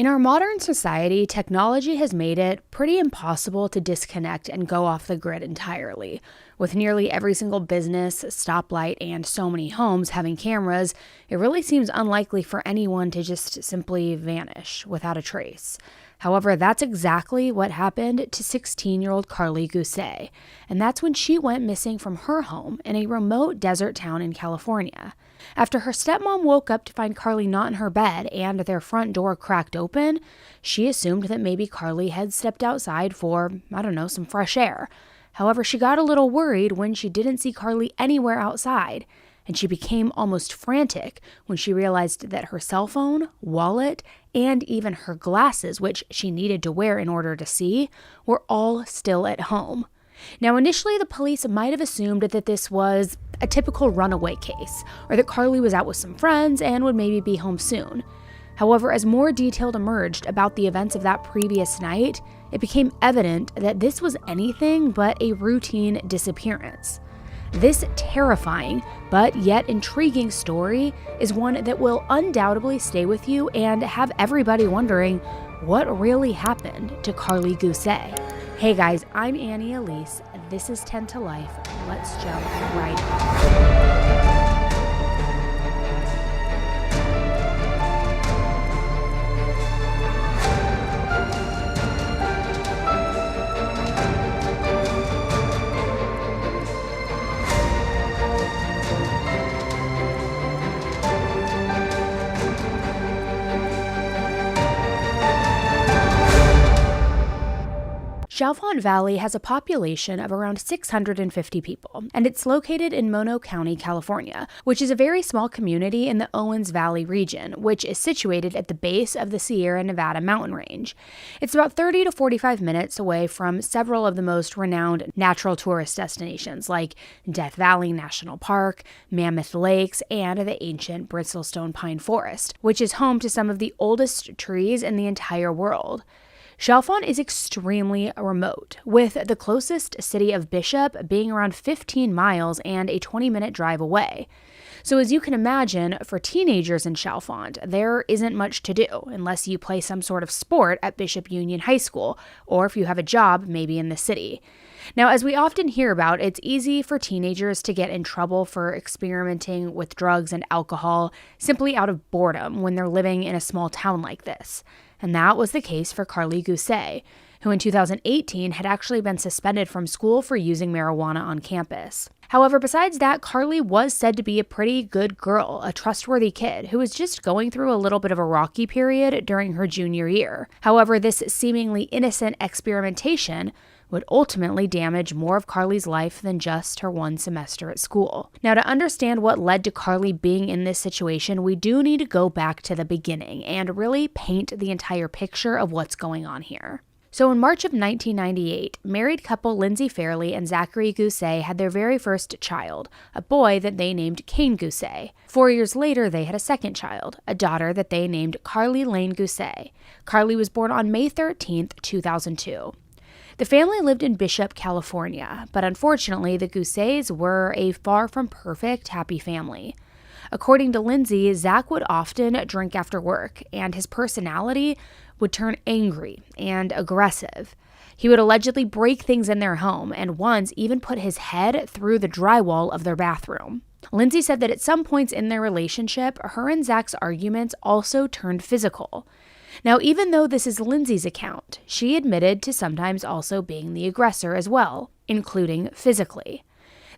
In our modern society, technology has made it pretty impossible to disconnect and go off the grid entirely. With nearly every single business, stoplight, and so many homes having cameras, it really seems unlikely for anyone to just simply vanish without a trace. However, that's exactly what happened to 16-year-old Karlie Gusé, and that's when she went missing from her home in a remote desert town in California. After her stepmom woke up to find Karlie not in her bed and their front door cracked open, she assumed that maybe Karlie had stepped outside for, some fresh air. However, she got a little worried when she didn't see Karlie anywhere outside, and she became almost frantic when she realized that her cell phone, wallet, and even her glasses, which she needed to wear in order to see, were all still at home. Now, initially, the police might have assumed that this was a typical runaway case, or that Karlie was out with some friends and would maybe be home soon. However, as more detail emerged about the events of that previous night, it became evident that this was anything but a routine disappearance. This terrifying, but yet intriguing story is one that will undoubtedly stay with you and have everybody wondering what really happened to Karlie Gusé. Hey guys, I'm Elise. This is 10 to Life. Let's jump right in. Chalfont Valley has a population of around 650 people, and it's located in Mono County, California, which is a very small community in the Owens Valley region, which is situated at the base of the Sierra Nevada mountain range. It's about 30 to 45 minutes away from several of the most renowned natural tourist destinations like Death Valley National Park, Mammoth Lakes, and the ancient Bristolstone Pine Forest, which is home to some of the oldest trees in the entire world. Chalfont is extremely remote, with the closest city of Bishop being around 15 miles and a 20-minute drive away. So as you can imagine, for teenagers in Chalfont, there isn't much to do unless you play some sort of sport at Bishop Union High School, or if you have a job maybe in the city. Now, as we often hear about, it's easy for teenagers to get in trouble for experimenting with drugs and alcohol simply out of boredom when they're living in a small town like this. And that was the case for Karlie Gusé, who in 2018 had actually been suspended from school for using marijuana on campus. However, besides that, Karlie was said to be a pretty good girl, a trustworthy kid who was just going through a little bit of a rocky period during her junior year. However, this seemingly innocent experimentation would ultimately damage more of Karlie's life than just her one semester at school. Now, to understand what led to Karlie being in this situation, we do need to go back to the beginning and really paint the entire picture of what's going on here. So in March of 1998, married couple Lindsay Fairley and Zachary Gusé had their very first child, a boy that they named Kane Gusé. 4 years later, they had a second child, a daughter that they named Karlie Lane Gusé. Karlie was born on May 13th, 2002. The family lived in Bishop, California, but unfortunately, the Gusés were a far from perfect, happy family. According to Lindsay, Zach would often drink after work, and his personality would turn angry and aggressive. He would allegedly break things in their home, and once even put his head through the drywall of their bathroom. Lindsay said that at some points in their relationship, her and Zach's arguments also turned physical. Now, even though this is Lindsay's account, she admitted to sometimes also being the aggressor as well, including physically.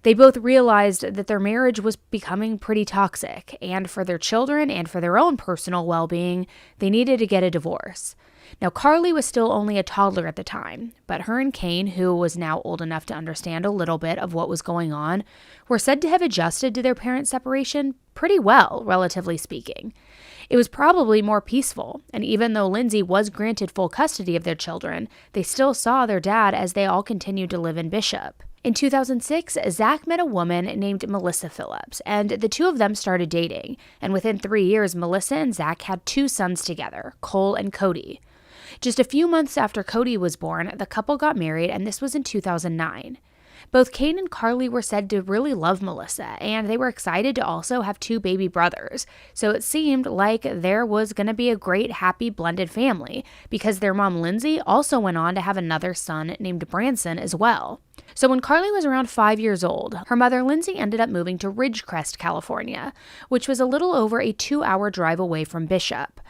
They both realized that their marriage was becoming pretty toxic, and for their children and for their own personal well-being, they needed to get a divorce. Now, Karlie was still only a toddler at the time, but her and Kane, who was now old enough to understand a little bit of what was going on, were said to have adjusted to their parents' separation pretty well, relatively speaking. It was probably more peaceful, and even though Lindsay was granted full custody of their children, they still saw their dad as they all continued to live in Bishop. In 2006, Zach met a woman named Melissa Phillips, and the two of them started dating, and within 3 years, Melissa and Zach had 2 sons together, Cole and Cody. Just a few months after Cody was born, the couple got married, and this was in 2009. Both Kane and Karlie were said to really love Melissa, and they were excited to also have 2 baby brothers. So it seemed like there was going to be a great, happy, blended family, because their mom, Lindsay, also went on to have another son named Branson as well. So when Karlie was around 5 years old, her mother, Lindsay, ended up moving to Ridgecrest, California, which was a little over a 2-hour drive away from Bishop.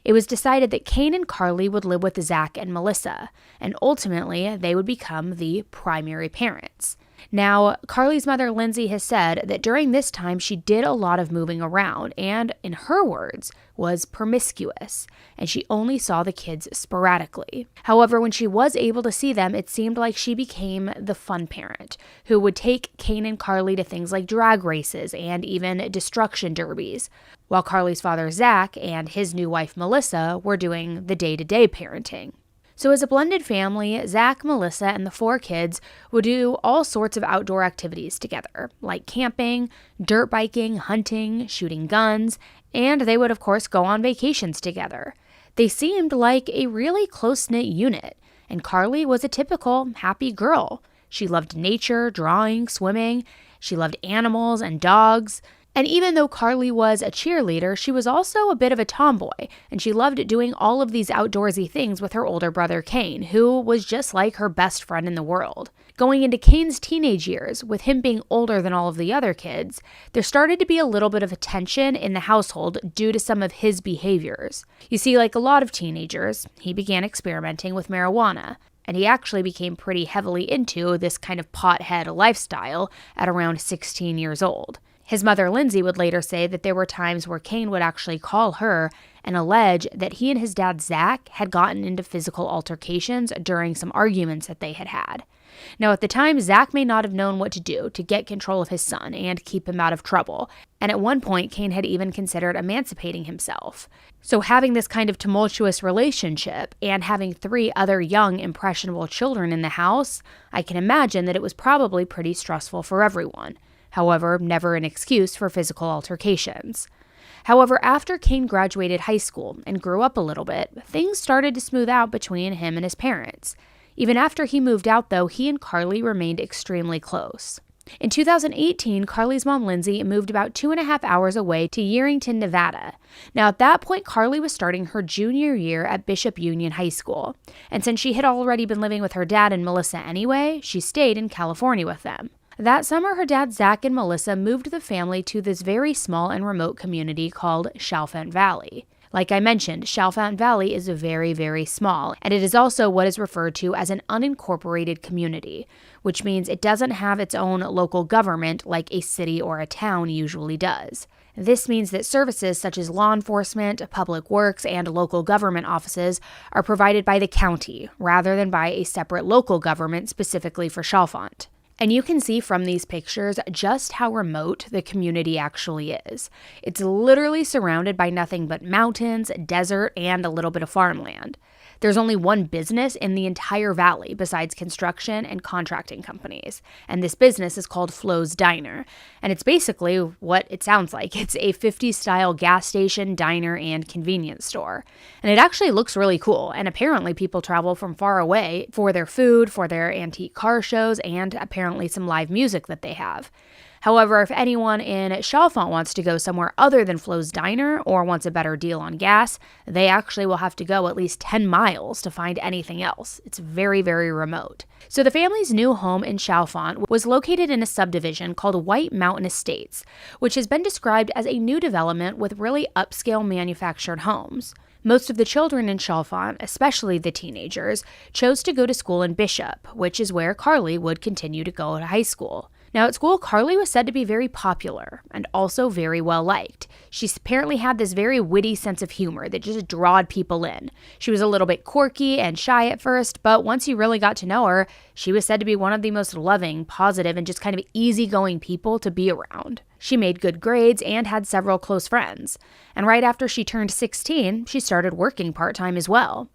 It was decided that Kane and Karlie would live with Zach and Melissa, and ultimately they would become the primary parents. Now, Karlie's mother, Lindsay, has said that during this time she did a lot of moving around and, in her words, was promiscuous, and she only saw the kids sporadically. However, when she was able to see them, it seemed like she became the fun parent who would take Kane and Karlie to things like drag races and even destruction derbies, while Karlie's father, Zach, and his new wife, Melissa, were doing the day-to-day parenting. So as a blended family, Zach, Melissa, and the 4 kids would do all sorts of outdoor activities together, like camping, dirt biking, hunting, shooting guns, and they would of course go on vacations together. They seemed like a really close-knit unit, and Karlie was a typical happy girl. She loved nature, drawing, swimming. She loved animals and dogs. And even though Karlie was a cheerleader, she was also a bit of a tomboy, and she loved doing all of these outdoorsy things with her older brother Kane, who was just like her best friend in the world. Going into Kane's teenage years, with him being older than all of the other kids, there started to be a little bit of a tension in the household due to some of his behaviors. You see, like a lot of teenagers, he began experimenting with marijuana, and he actually became pretty heavily into this kind of pothead lifestyle at around 16 years old. His mother, Lindsay, would later say that there were times where Kane would actually call her and allege that he and his dad, Zach, had gotten into physical altercations during some arguments that they had had. Now, at the time, Zach may not have known what to do to get control of his son and keep him out of trouble, and at one point, Kane had even considered emancipating himself. So having this kind of tumultuous relationship and having 3 other young, impressionable children in the house, I can imagine that it was probably pretty stressful for everyone. However, never an excuse for physical altercations. However, after Kane graduated high school and grew up a little bit, things started to smooth out between him and his parents. Even after he moved out, though, he and Karlie remained extremely close. In 2018, Karlie's mom, Lindsay, moved about 2.5 hours away to Yerington, Nevada. Now, at that point, Karlie was starting her junior year at Bishop Union High School. And since she had already been living with her dad and Melissa anyway, she stayed in California with them. That summer, her dad, Zach, and Melissa moved the family to this very small and remote community called Chalfant Valley. Like I mentioned, Chalfant Valley is very, very small, and it is also what is referred to as an unincorporated community, which means it doesn't have its own local government like a city or a town usually does. This means that services such as law enforcement, public works, and local government offices are provided by the county, rather than by a separate local government specifically for Chalfant. And you can see from these pictures just how remote the community actually is. It's literally surrounded by nothing but mountains, desert, and a little bit of farmland. There's only one business in the entire valley besides construction and contracting companies, and this business is called Flo's Diner, and it's basically what it sounds like. It's a 50s-style gas station, diner, and convenience store, and it actually looks really cool, and apparently people travel from far away for their food, for their antique car shows, and apparently some live music that they have. However, if anyone in Chalfant wants to go somewhere other than Flo's Diner or wants a better deal on gas, they actually will have to go at least 10 miles to find anything else. It's very, very remote. So the family's new home in Chalfant was located in a subdivision called White Mountain Estates, which has been described as a new development with really upscale manufactured homes. Most of the children in Chalfant, especially the teenagers, chose to go to school in Bishop, which is where Karlie would continue to go to high school. Now, at school, Karlie was said to be very popular and also very well liked. She apparently had this very witty sense of humor that just drawed people in. She was a little bit quirky and shy at first, but once you really got to know her, she was said to be one of the most loving, positive, and just kind of easygoing people to be around. She made good grades and had several close friends. And right after she turned 16, she started working part-time as well.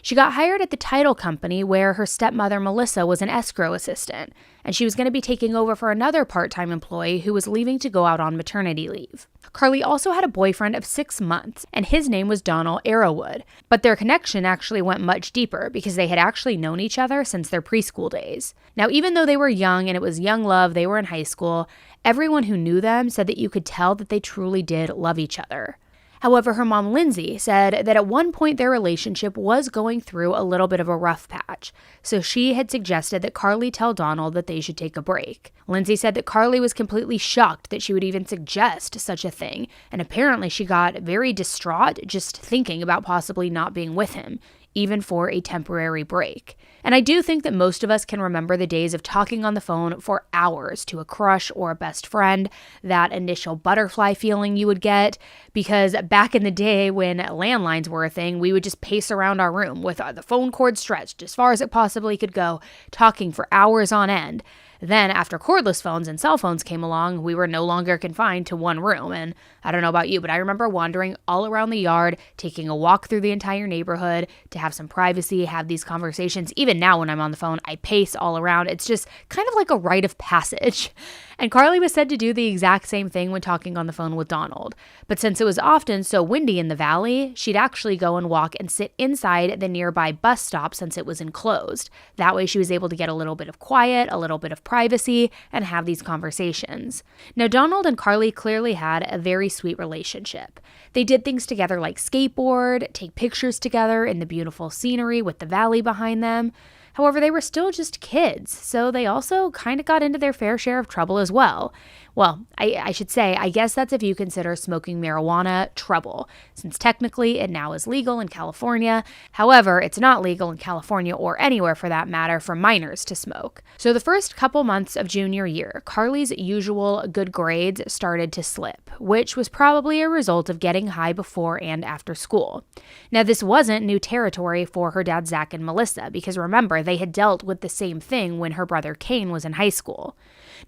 She got hired at the title company where her stepmother Melissa was an escrow assistant, and she was going to be taking over for another part-time employee who was leaving to go out on maternity leave. Karlie also had a boyfriend of 6 months, and his name was Donald Arrowwood. But their connection actually went much deeper because they had actually known each other since their preschool days. Now, even though they were young and it was young love, they were in high school, everyone who knew them said that you could tell that they truly did love each other. However, her mom, Lindsay, said that at one point their relationship was going through a little bit of a rough patch, so she had suggested that Karlie tell Donald that they should take a break. Lindsay said that Karlie was completely shocked that she would even suggest such a thing, and apparently she got very distraught just thinking about possibly not being with him, even for a temporary break. And I do think that most of us can remember the days of talking on the phone for hours to a crush or a best friend, that initial butterfly feeling you would get, because back in the day when landlines were a thing, we would just pace around our room with the phone cord stretched as far as it possibly could go, talking for hours on end. Then, after cordless phones and cell phones came along, we were no longer confined to one room. And I don't know about you, but I remember wandering all around the yard, taking a walk through the entire neighborhood to have some privacy, have these conversations. Even now when I'm on the phone, I pace all around. It's just kind of like a rite of passage. And Karlie was said to do the exact same thing when talking on the phone with Donald. But since it was often so windy in the valley, she'd actually go and walk and sit inside the nearby bus stop since it was enclosed. That way she was able to get a little bit of quiet, a little bit of privacy, and have these conversations. Now, Donald and Karlie clearly had a very sweet relationship. They did things together like skateboard, take pictures together in the beautiful scenery with the valley behind them. However, they were still just kids, so they also kind of got into their fair share of trouble as well. Well, I should say, I guess that's if you consider smoking marijuana trouble, since technically it now is legal in California. However, it's not legal in California or anywhere for that matter for minors to smoke. So the first couple months of junior year, Karlie's usual good grades started to slip, which was probably a result of getting high before and after school. Now, this wasn't new territory for her dad, Zach, and Melissa, because remember, they had dealt with the same thing when her brother Kane was in high school.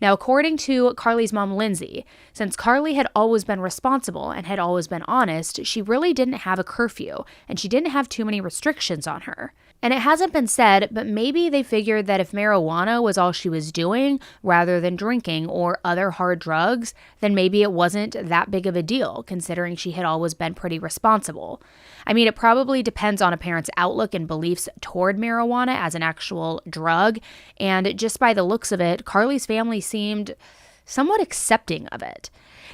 Now, according to Karlie's mom, Lindsay, since Karlie had always been responsible and had always been honest, she really didn't have a curfew, and she didn't have too many restrictions on her. And it hasn't been said, but maybe they figured that if marijuana was all she was doing, rather than drinking or other hard drugs, then maybe it wasn't that big of a deal, considering she had always been pretty responsible. I mean, it probably depends on a parent's outlook and beliefs toward marijuana as an actual drug, and just by the looks of it, Karlie's family seemed somewhat accepting of it.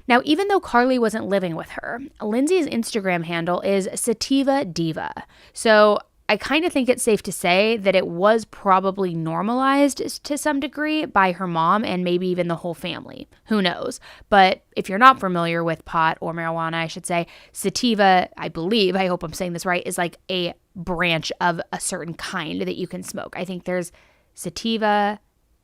Now, even though Karlie wasn't living with her, Lindsay's Instagram handle is Sativa Diva, so I kind of think it's safe to say that it was probably normalized to some degree by her mom and maybe even the whole family. Who knows? But if you're not familiar with pot or marijuana, I should say, sativa, I believe, I hope I'm saying this right, is like a branch of a certain kind that you can smoke. I think there's sativa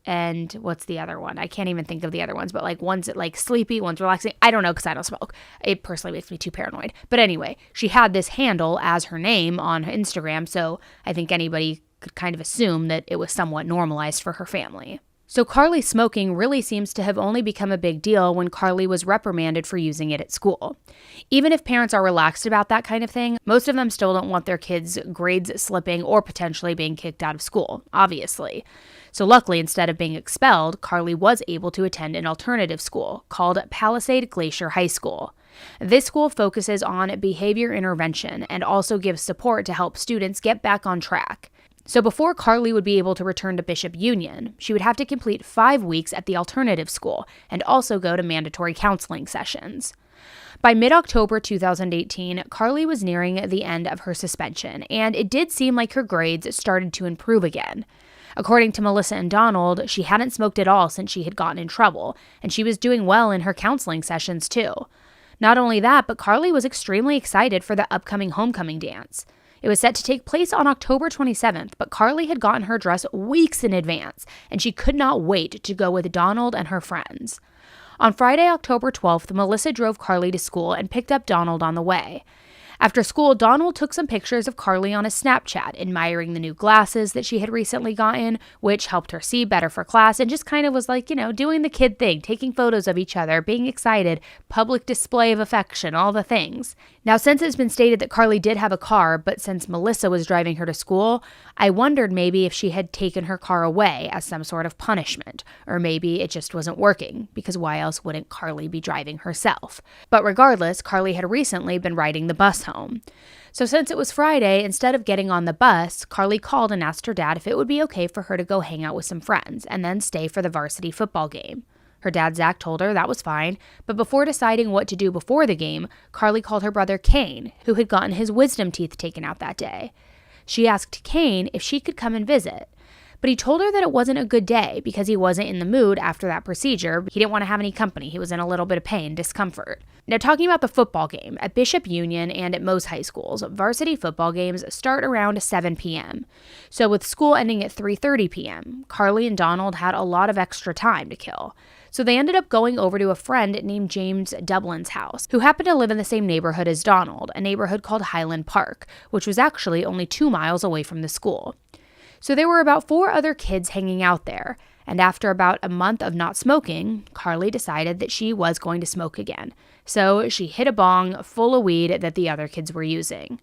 and what's the other one? I can't even think of the other ones, but like one's like sleepy, one's relaxing. I don't know because I don't smoke. It personally makes me too paranoid. But anyway, she had this handle as her name on Instagram, so I think anybody could kind of assume that it was somewhat normalized for her family. So Karlie smoking really seems to have only become a big deal when Karlie was reprimanded for using it at school. Even if parents are relaxed about that kind of thing, most of them still don't want their kids' grades slipping or potentially being kicked out of school, obviously. So luckily, instead of being expelled, Karlie was able to attend an alternative school called Palisade Glacier High School. This school focuses on behavior intervention and also gives support to help students get back on track. So before Karlie would be able to return to Bishop Union, she would have to complete 5 weeks at the alternative school and also go to mandatory counseling sessions. By mid-October 2018, Karlie was nearing the end of her suspension, and it did seem like her grades started to improve again. According to Melissa and Donald, she hadn't smoked at all since she had gotten in trouble, and she was doing well in her counseling sessions too. Not only that, but Karlie was extremely excited for the upcoming homecoming dance. It was set to take place on October 27th, but Karlie had gotten her dress weeks in advance, and she could not wait to go with Donald and her friends. On Friday, October 12th, Melissa drove Karlie to school and picked up Donald on the way. After school, Donald took some pictures of Karlie on his Snapchat, admiring the new glasses that she had recently gotten, which helped her see better for class, and just kind of was like, doing the kid thing, taking photos of each other, being excited, public display of affection, all the things. Now, since it's been stated that Karlie did have a car, but since Melissa was driving her to school, I wondered maybe if she had taken her car away as some sort of punishment, or maybe it just wasn't working, because why else wouldn't Karlie be driving herself? But regardless, Karlie had recently been riding the bus home. So since it was Friday, instead of getting on the bus, Karlie called and asked her dad if it would be okay for her to go hang out with some friends and then stay for the varsity football game. Her dad, Zach, told her that was fine, but before deciding what to do before the game, Karlie called her brother Kane, who had gotten his wisdom teeth taken out that day. She asked Kane if she could come and visit, but he told her that it wasn't a good day because he wasn't in the mood after that procedure. He didn't want to have any company. He was in a little bit of pain, discomfort. Now, talking about the football game, at Bishop Union and at most high schools, varsity football games start around 7 p.m. So with school ending at 3:30 p.m., Karlie and Donald had a lot of extra time to kill. So they ended up going over to a friend named James Dublin's house, who happened to live in the same neighborhood as Donald, a neighborhood called Highland Park, which was actually only 2 miles away from the school. So there were about 4 other kids hanging out there, and after about a month of not smoking, Karlie decided that she was going to smoke again. So she hit a bong full of weed that the other kids were using.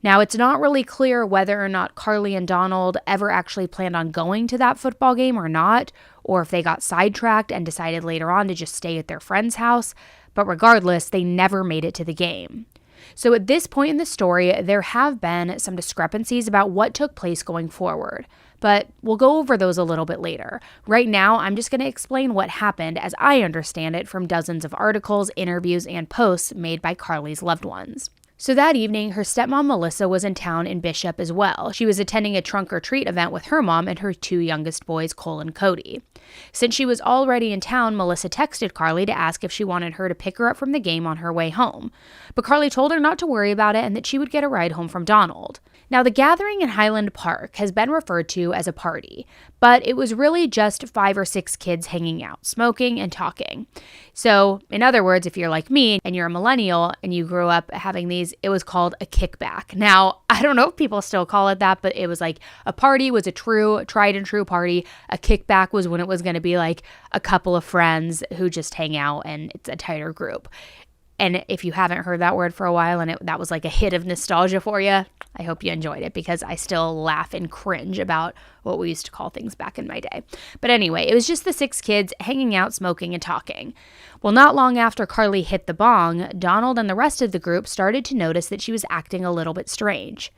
Now, it's not really clear whether or not Karlie and Donald ever actually planned on going to that football game or not, or if they got sidetracked and decided later on to just stay at their friend's house, but regardless, they never made it to the game. So at this point in the story, there have been some discrepancies about what took place going forward, but we'll go over those a little bit later. Right now, I'm just going to explain what happened as I understand it from dozens of articles, interviews, and posts made by Karlie's loved ones. So that evening, her stepmom Melissa was in town in Bishop as well. She was attending a trunk-or-treat event with her mom and her 2 youngest boys, Cole and Cody. Since she was already in town, Melissa texted Karlie to ask if she wanted her to pick her up from the game on her way home. But Karlie told her not to worry about it and that she would get a ride home from Donald. Now, the gathering in Highland Park has been referred to as a party, but it was really just 5 or 6 kids hanging out, smoking and talking. So, in other words, if you're like me and you're a millennial and you grew up having these, it was called a kickback. Now, I don't know if people still call it that, but it was like a party was a tried and true party. A kickback was when it was going to be like a couple of friends who just hang out and it's a tighter group. And if you haven't heard that word for a while and that was like a hit of nostalgia for you, I hope you enjoyed it because I still laugh and cringe about what we used to call things back in my day. But anyway, it was just the 6 kids hanging out, smoking, and talking. Well, not long after Karlie hit the bong, Donald and the rest of the group started to notice that she was acting a little bit strange.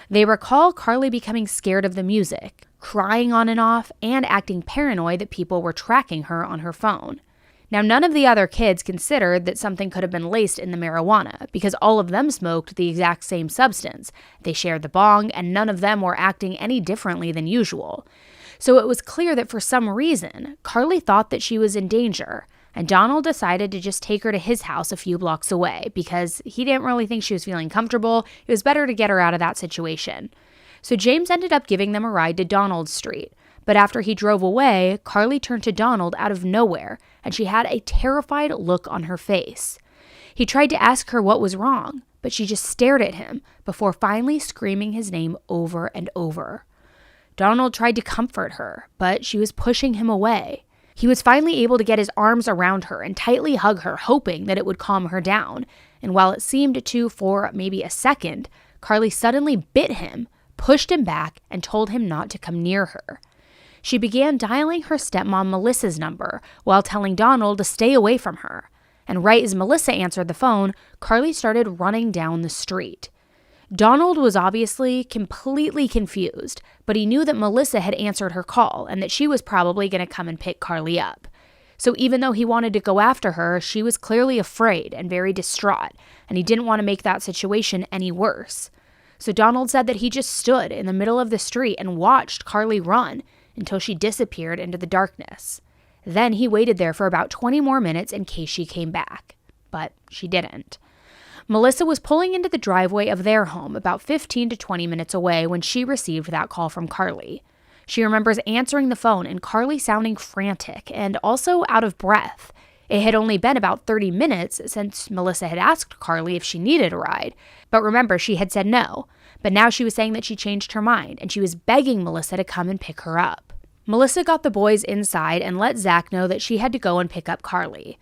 They recall Karlie becoming scared of the music, crying on and off, and acting paranoid that people were tracking her on her phone. Now, none of the other kids considered that something could have been laced in the marijuana because all of them smoked the exact same substance. They shared the bong, and none of them were acting any differently than usual. So it was clear that for some reason, Karlie thought that she was in danger, and Donald decided to just take her to his house a few blocks away because he didn't really think she was feeling comfortable. It was better to get her out of that situation. So James ended up giving them a ride to Donald Street. But after he drove away, Karlie turned to Donald out of nowhere, and she had a terrified look on her face. He tried to ask her what was wrong, but she just stared at him before finally screaming his name over and over. Donald tried to comfort her, but she was pushing him away. He was finally able to get his arms around her and tightly hug her, hoping that it would calm her down. And while it seemed to for maybe a second, Karlie suddenly bit him, pushed him back, and told him not to come near her. She began dialing her stepmom Melissa's number while telling Donald to stay away from her. And right as Melissa answered the phone, Karlie started running down the street. Donald was obviously completely confused, but he knew that Melissa had answered her call and that she was probably going to come and pick Karlie up. So even though he wanted to go after her, she was clearly afraid and very distraught, and he didn't want to make that situation any worse. So Donald said that he just stood in the middle of the street and watched Karlie run until she disappeared into the darkness. Then he waited there for about 20 more minutes in case she came back. But she didn't. Melissa was pulling into the driveway of their home about 15 to 20 minutes away when she received that call from Karlie. She remembers answering the phone and Karlie sounding frantic and also out of breath. It had only been about 30 minutes since Melissa had asked Karlie if she needed a ride. But remember, she had said no. But now she was saying that she changed her mind, and she was begging Melissa to come and pick her up. Melissa got the boys inside and let Zach know that she had to go and pick up Karlie.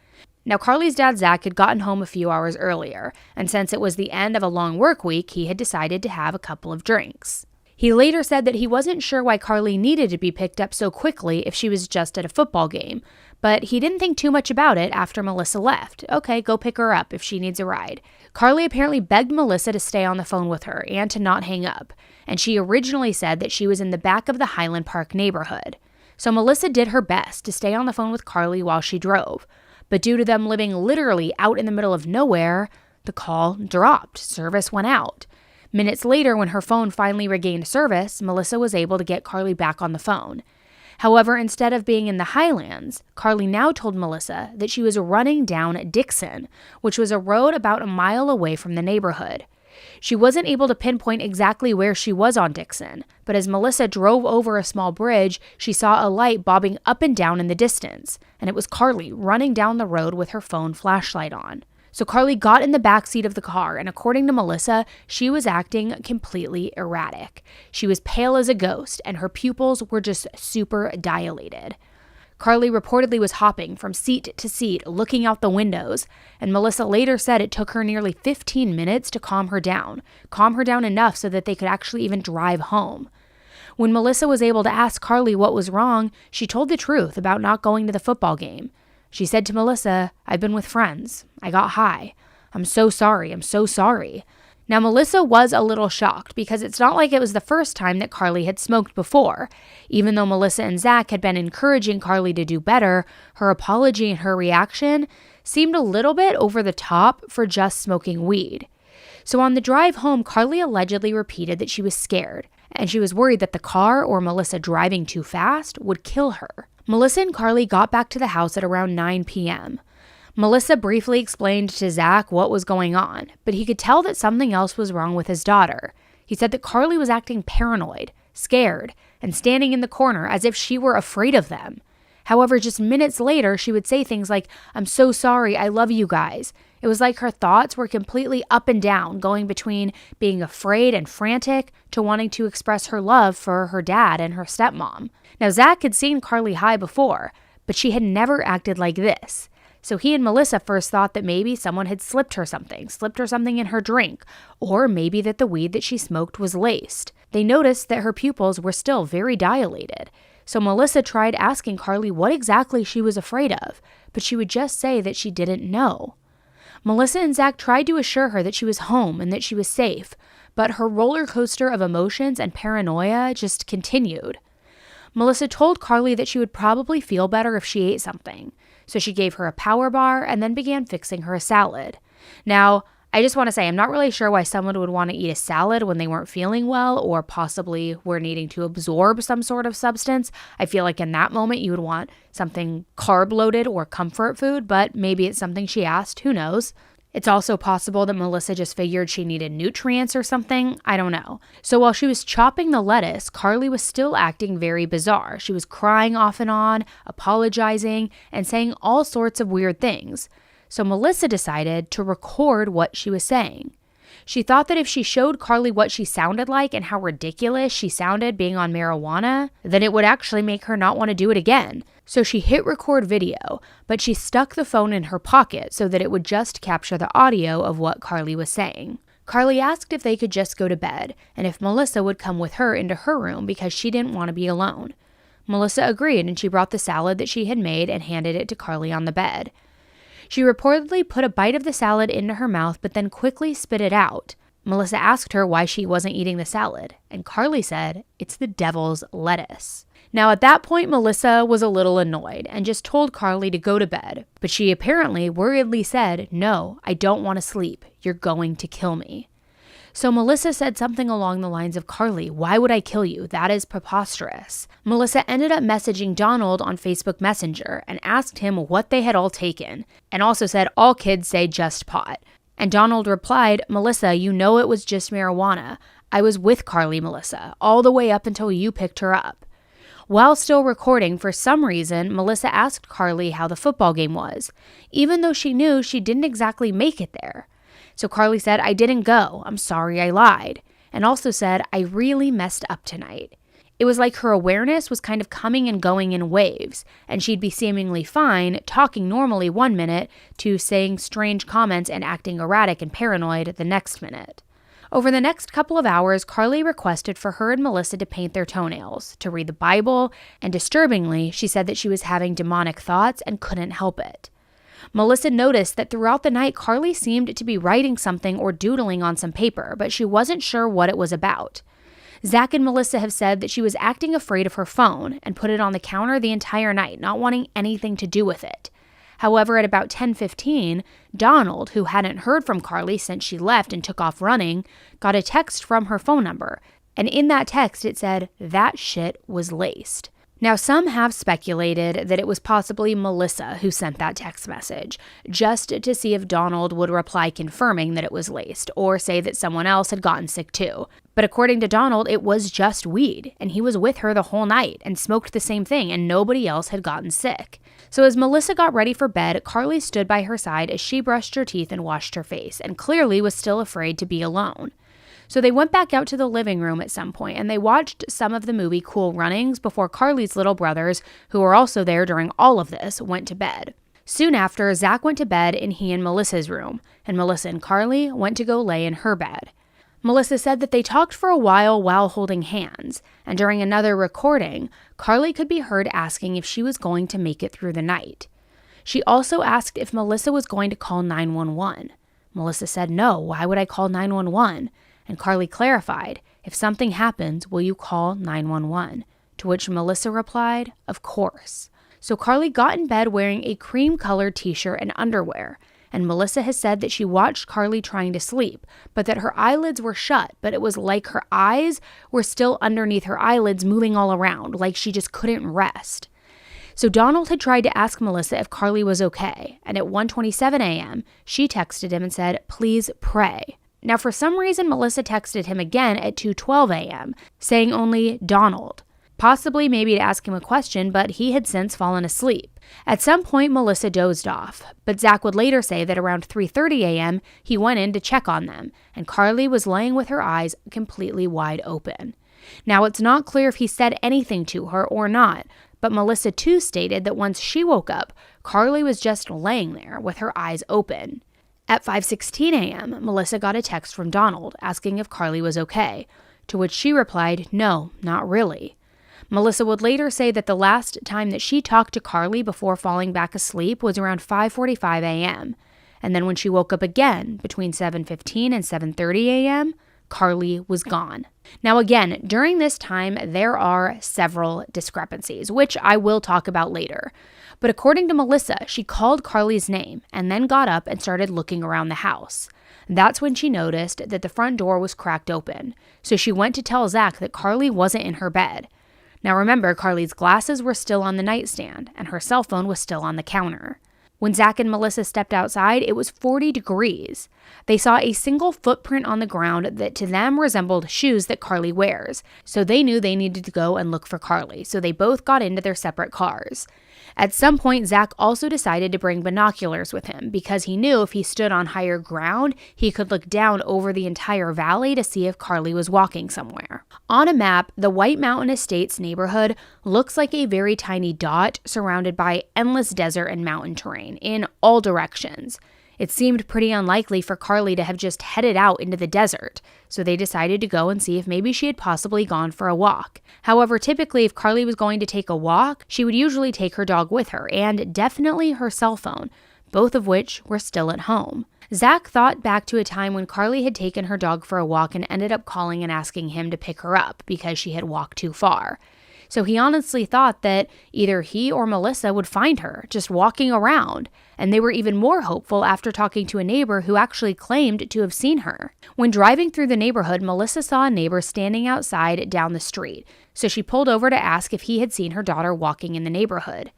Now, Karlie's dad, Zach, had gotten home a few hours earlier, and since it was the end of a long work week, he had decided to have a couple of drinks. He later said that he wasn't sure why Karlie needed to be picked up so quickly if she was just at a football game, but he didn't think too much about it after Melissa left. Okay, go pick her up if she needs a ride. Karlie apparently begged Melissa to stay on the phone with her and to not hang up, and she originally said that she was in the back of the Highland Park neighborhood. So Melissa did her best to stay on the phone with Karlie while she drove, but due to them living literally out in the middle of nowhere, the call dropped. Service went out. Minutes later, when her phone finally regained service, Melissa was able to get Karlie back on the phone. However, instead of being in the Highlands, Karlie now told Melissa that she was running down Dixon, which was a road about a mile away from the neighborhood. She wasn't able to pinpoint exactly where she was on Dixon, but as Melissa drove over a small bridge, she saw a light bobbing up and down in the distance, and it was Karlie running down the road with her phone flashlight on. So Karlie got in the back seat of the car, and according to Melissa, she was acting completely erratic. She was pale as a ghost, and her pupils were just super dilated. Karlie reportedly was hopping from seat to seat, looking out the windows, and Melissa later said it took her nearly 15 minutes to calm her down enough so that they could actually even drive home. When Melissa was able to ask Karlie what was wrong, she told the truth about not going to the football game. She said to Melissa, "I've been with friends. I got high. I'm so sorry. I'm so sorry." Now, Melissa was a little shocked because it's not like it was the first time that Karlie had smoked before. Even though Melissa and Zach had been encouraging Karlie to do better, her apology and her reaction seemed a little bit over the top for just smoking weed. So on the drive home, Karlie allegedly repeated that she was scared, and she was worried that the car or Melissa driving too fast would kill her. Melissa and Karlie got back to the house at around 9 p.m. Melissa briefly explained to Zach what was going on, but he could tell that something else was wrong with his daughter. He said that Karlie was acting paranoid, scared, and standing in the corner as if she were afraid of them. However, just minutes later, she would say things like, "I'm so sorry, I love you guys." It was like her thoughts were completely up and down, going between being afraid and frantic to wanting to express her love for her dad and her stepmom. Now, Zach had seen Karlie high before, but she had never acted like this. So he and Melissa first thought that maybe someone had slipped her something in her drink, or maybe that the weed that she smoked was laced. They noticed that her pupils were still very dilated. So Melissa tried asking Karlie what exactly she was afraid of, but she would just say that she didn't know. Melissa and Zach tried to assure her that she was home and that she was safe, but her roller coaster of emotions and paranoia just continued. Melissa told Karlie that she would probably feel better if she ate something, so she gave her a power bar and then began fixing her a salad. Now, I just want to say I'm not really sure why someone would want to eat a salad when they weren't feeling well or possibly were needing to absorb some sort of substance. I feel like in that moment you would want something carb-loaded or comfort food, but maybe it's something she asked. Who knows? It's also possible that Melissa just figured she needed nutrients or something. I don't know. So while she was chopping the lettuce, Karlie was still acting very bizarre. She was crying off and on, apologizing, and saying all sorts of weird things. So Melissa decided to record what she was saying. She thought that if she showed Karlie what she sounded like and how ridiculous she sounded being on marijuana, then it would actually make her not want to do it again. So she hit record video, but she stuck the phone in her pocket so that it would just capture the audio of what Karlie was saying. Karlie asked if they could just go to bed and if Melissa would come with her into her room because she didn't want to be alone. Melissa agreed, and she brought the salad that she had made and handed it to Karlie on the bed. She reportedly put a bite of the salad into her mouth but then quickly spit it out. Melissa asked her why she wasn't eating the salad, and Karlie said, "It's the devil's lettuce." Now at that point, Melissa was a little annoyed and just told Karlie to go to bed, but she apparently worriedly said, "No, I don't want to sleep. You're going to kill me." So Melissa said something along the lines of, "Karlie, why would I kill you? That is preposterous." Melissa ended up messaging Donald on Facebook Messenger and asked him what they had all taken, and also said all kids say just pot. And Donald replied, "Melissa, you know it was just marijuana. I was with Karlie, Melissa, all the way up until you picked her up." While still recording, for some reason, Melissa asked Karlie how the football game was, even though she knew she didn't exactly make it there. So Karlie said, "I didn't go. I'm sorry I lied." And also said, "I really messed up tonight." It was like her awareness was kind of coming and going in waves, and she'd be seemingly fine, talking normally one minute, to saying strange comments and acting erratic and paranoid the next minute. Over the next couple of hours, Karlie requested for her and Melissa to paint their toenails, to read the Bible, and disturbingly, she said that she was having demonic thoughts and couldn't help it. Melissa noticed that throughout the night, Karlie seemed to be writing something or doodling on some paper, but she wasn't sure what it was about. Zach and Melissa have said that she was acting afraid of her phone and put it on the counter the entire night, not wanting anything to do with it. However, at about 10:15, Donald, who hadn't heard from Karlie since she left and took off running, got a text from her phone number, and in that text it said, "That shit was laced." Now, some have speculated that it was possibly Melissa who sent that text message, just to see if Donald would reply confirming that it was laced, or say that someone else had gotten sick too. But according to Donald, it was just weed, and he was with her the whole night and smoked the same thing, and nobody else had gotten sick. So as Melissa got ready for bed, Karlie stood by her side as she brushed her teeth and washed her face, and clearly was still afraid to be alone. So they went back out to the living room at some point, and they watched some of the movie Cool Runnings before Karlie's little brothers, who were also there during all of this, went to bed. Soon after, Zach went to bed in he and Melissa's room, and Melissa and Karlie went to go lay in her bed. Melissa said that they talked for a while holding hands, and during another recording, Karlie could be heard asking if she was going to make it through the night. She also asked if Melissa was going to call 911. Melissa said, "No, why would I call 911? And Karlie clarified, "If something happens, will you call 911? To which Melissa replied, "Of course." So Karlie got in bed wearing a cream-colored t-shirt and underwear, and Melissa has said that she watched Karlie trying to sleep, but that her eyelids were shut, but it was like her eyes were still underneath her eyelids moving all around, like she just couldn't rest. So Donald had tried to ask Melissa if Karlie was okay, and at 1:27 a.m., she texted him and said, "Please pray." Now, for some reason, Melissa texted him again at 2:12 a.m., saying only Donald, possibly maybe to ask him a question, but he had since fallen asleep. At some point, Melissa dozed off, but Zach would later say that around 3:30 a.m., he went in to check on them, and Karlie was laying with her eyes completely wide open. Now, it's not clear if he said anything to her or not, but Melissa too stated that once she woke up, Karlie was just laying there with her eyes open. At 5:16 a.m., Melissa got a text from Donald asking if Karlie was okay, to which she replied, "No, not really." Melissa would later say that the last time that she talked to Karlie before falling back asleep was around 5:45 a.m., and then when she woke up again between 7:15 and 7:30 a.m., Karlie was gone. Now again, during this time, there are several discrepancies, which I will talk about later. But according to Melissa, she called Karlie's name and then got up and started looking around the house. That's when she noticed that the front door was cracked open. So she went to tell Zach that Karlie wasn't in her bed. Now remember, Karlie's glasses were still on the nightstand and her cell phone was still on the counter. When Zach and Melissa stepped outside, it was 40 degrees. They saw a single footprint on the ground that to them resembled shoes that Karlie wears, so they knew they needed to go and look for Karlie, so they both got into their separate cars. At some point, Zach also decided to bring binoculars with him because he knew if he stood on higher ground, he could look down over the entire valley to see if Karlie was walking somewhere. On a map, the White Mountain Estates neighborhood looks like a very tiny dot surrounded by endless desert and mountain terrain in all directions. It seemed pretty unlikely for Karlie to have just headed out into the desert, so they decided to go and see if maybe she had possibly gone for a walk. However, typically if Karlie was going to take a walk, she would usually take her dog with her, and definitely her cell phone, both of which were still at home. Zach thought back to a time when Karlie had taken her dog for a walk and ended up calling and asking him to pick her up because she had walked too far. So he honestly thought that either he or Melissa would find her just walking around, and they were even more hopeful after talking to a neighbor who actually claimed to have seen her. When driving through the neighborhood, Melissa saw a neighbor standing outside down the street, so she pulled over to ask if he had seen her daughter walking in the neighborhood.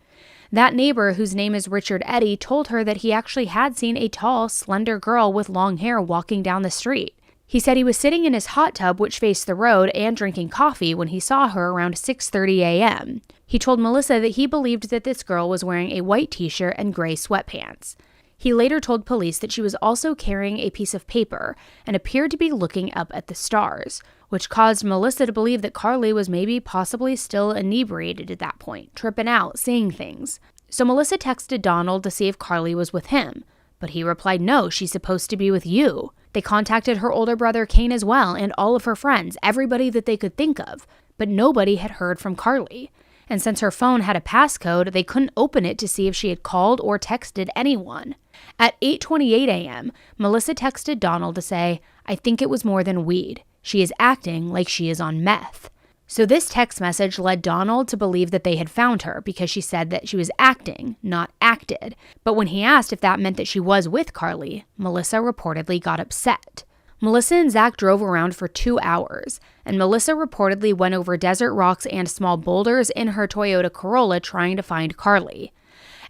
That neighbor, whose name is Richard Eddy, told her that he actually had seen a tall, slender girl with long hair walking down the street. He said he was sitting in his hot tub, which faced the road, and drinking coffee when he saw her around 6:30 a.m. He told Melissa that he believed that this girl was wearing a white t-shirt and gray sweatpants. He later told police that she was also carrying a piece of paper and appeared to be looking up at the stars, which caused Melissa to believe that Karlie was possibly still inebriated at that point, tripping out, seeing things. So Melissa texted Donald to see if Karlie was with him, but he replied, "No, she's supposed to be with you." They contacted her older brother Kane as well, and all of her friends, everybody that they could think of, but nobody had heard from Karlie. And since her phone had a passcode, they couldn't open it to see if she had called or texted anyone. At 8:28 a.m., Melissa texted Donald to say, "I think it was more than weed. She is acting like she is on meth." So this text message led Donald to believe that they had found her because she said that she was acting, not acted. But when he asked if that meant that she was with Karlie, Melissa reportedly got upset. Melissa and Zach drove around for 2 hours, and Melissa reportedly went over desert rocks and small boulders in her Toyota Corolla trying to find Karlie.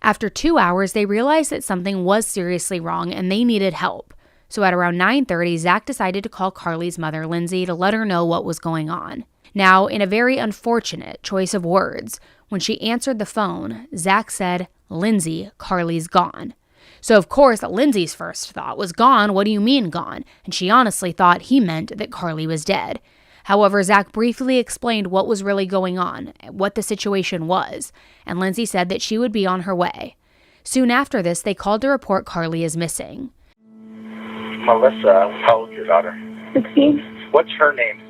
After 2 hours, they realized that something was seriously wrong and they needed help. So at around 9:30, Zach decided to call Karlie's mother, Lindsay, to let her know what was going on. Now, in a very unfortunate choice of words, when she answered the phone, Zach said, "Lindsay, Karlie's gone." So of course, Lindsay's first thought was, "Gone? What do you mean gone?" And she honestly thought he meant that Karlie was dead. However, Zach briefly explained what was really going on, what the situation was, and Lindsay said that she would be on her way. Soon after this, they called to report Karlie is missing. Melissa, how old is your daughter? 16. What's her name?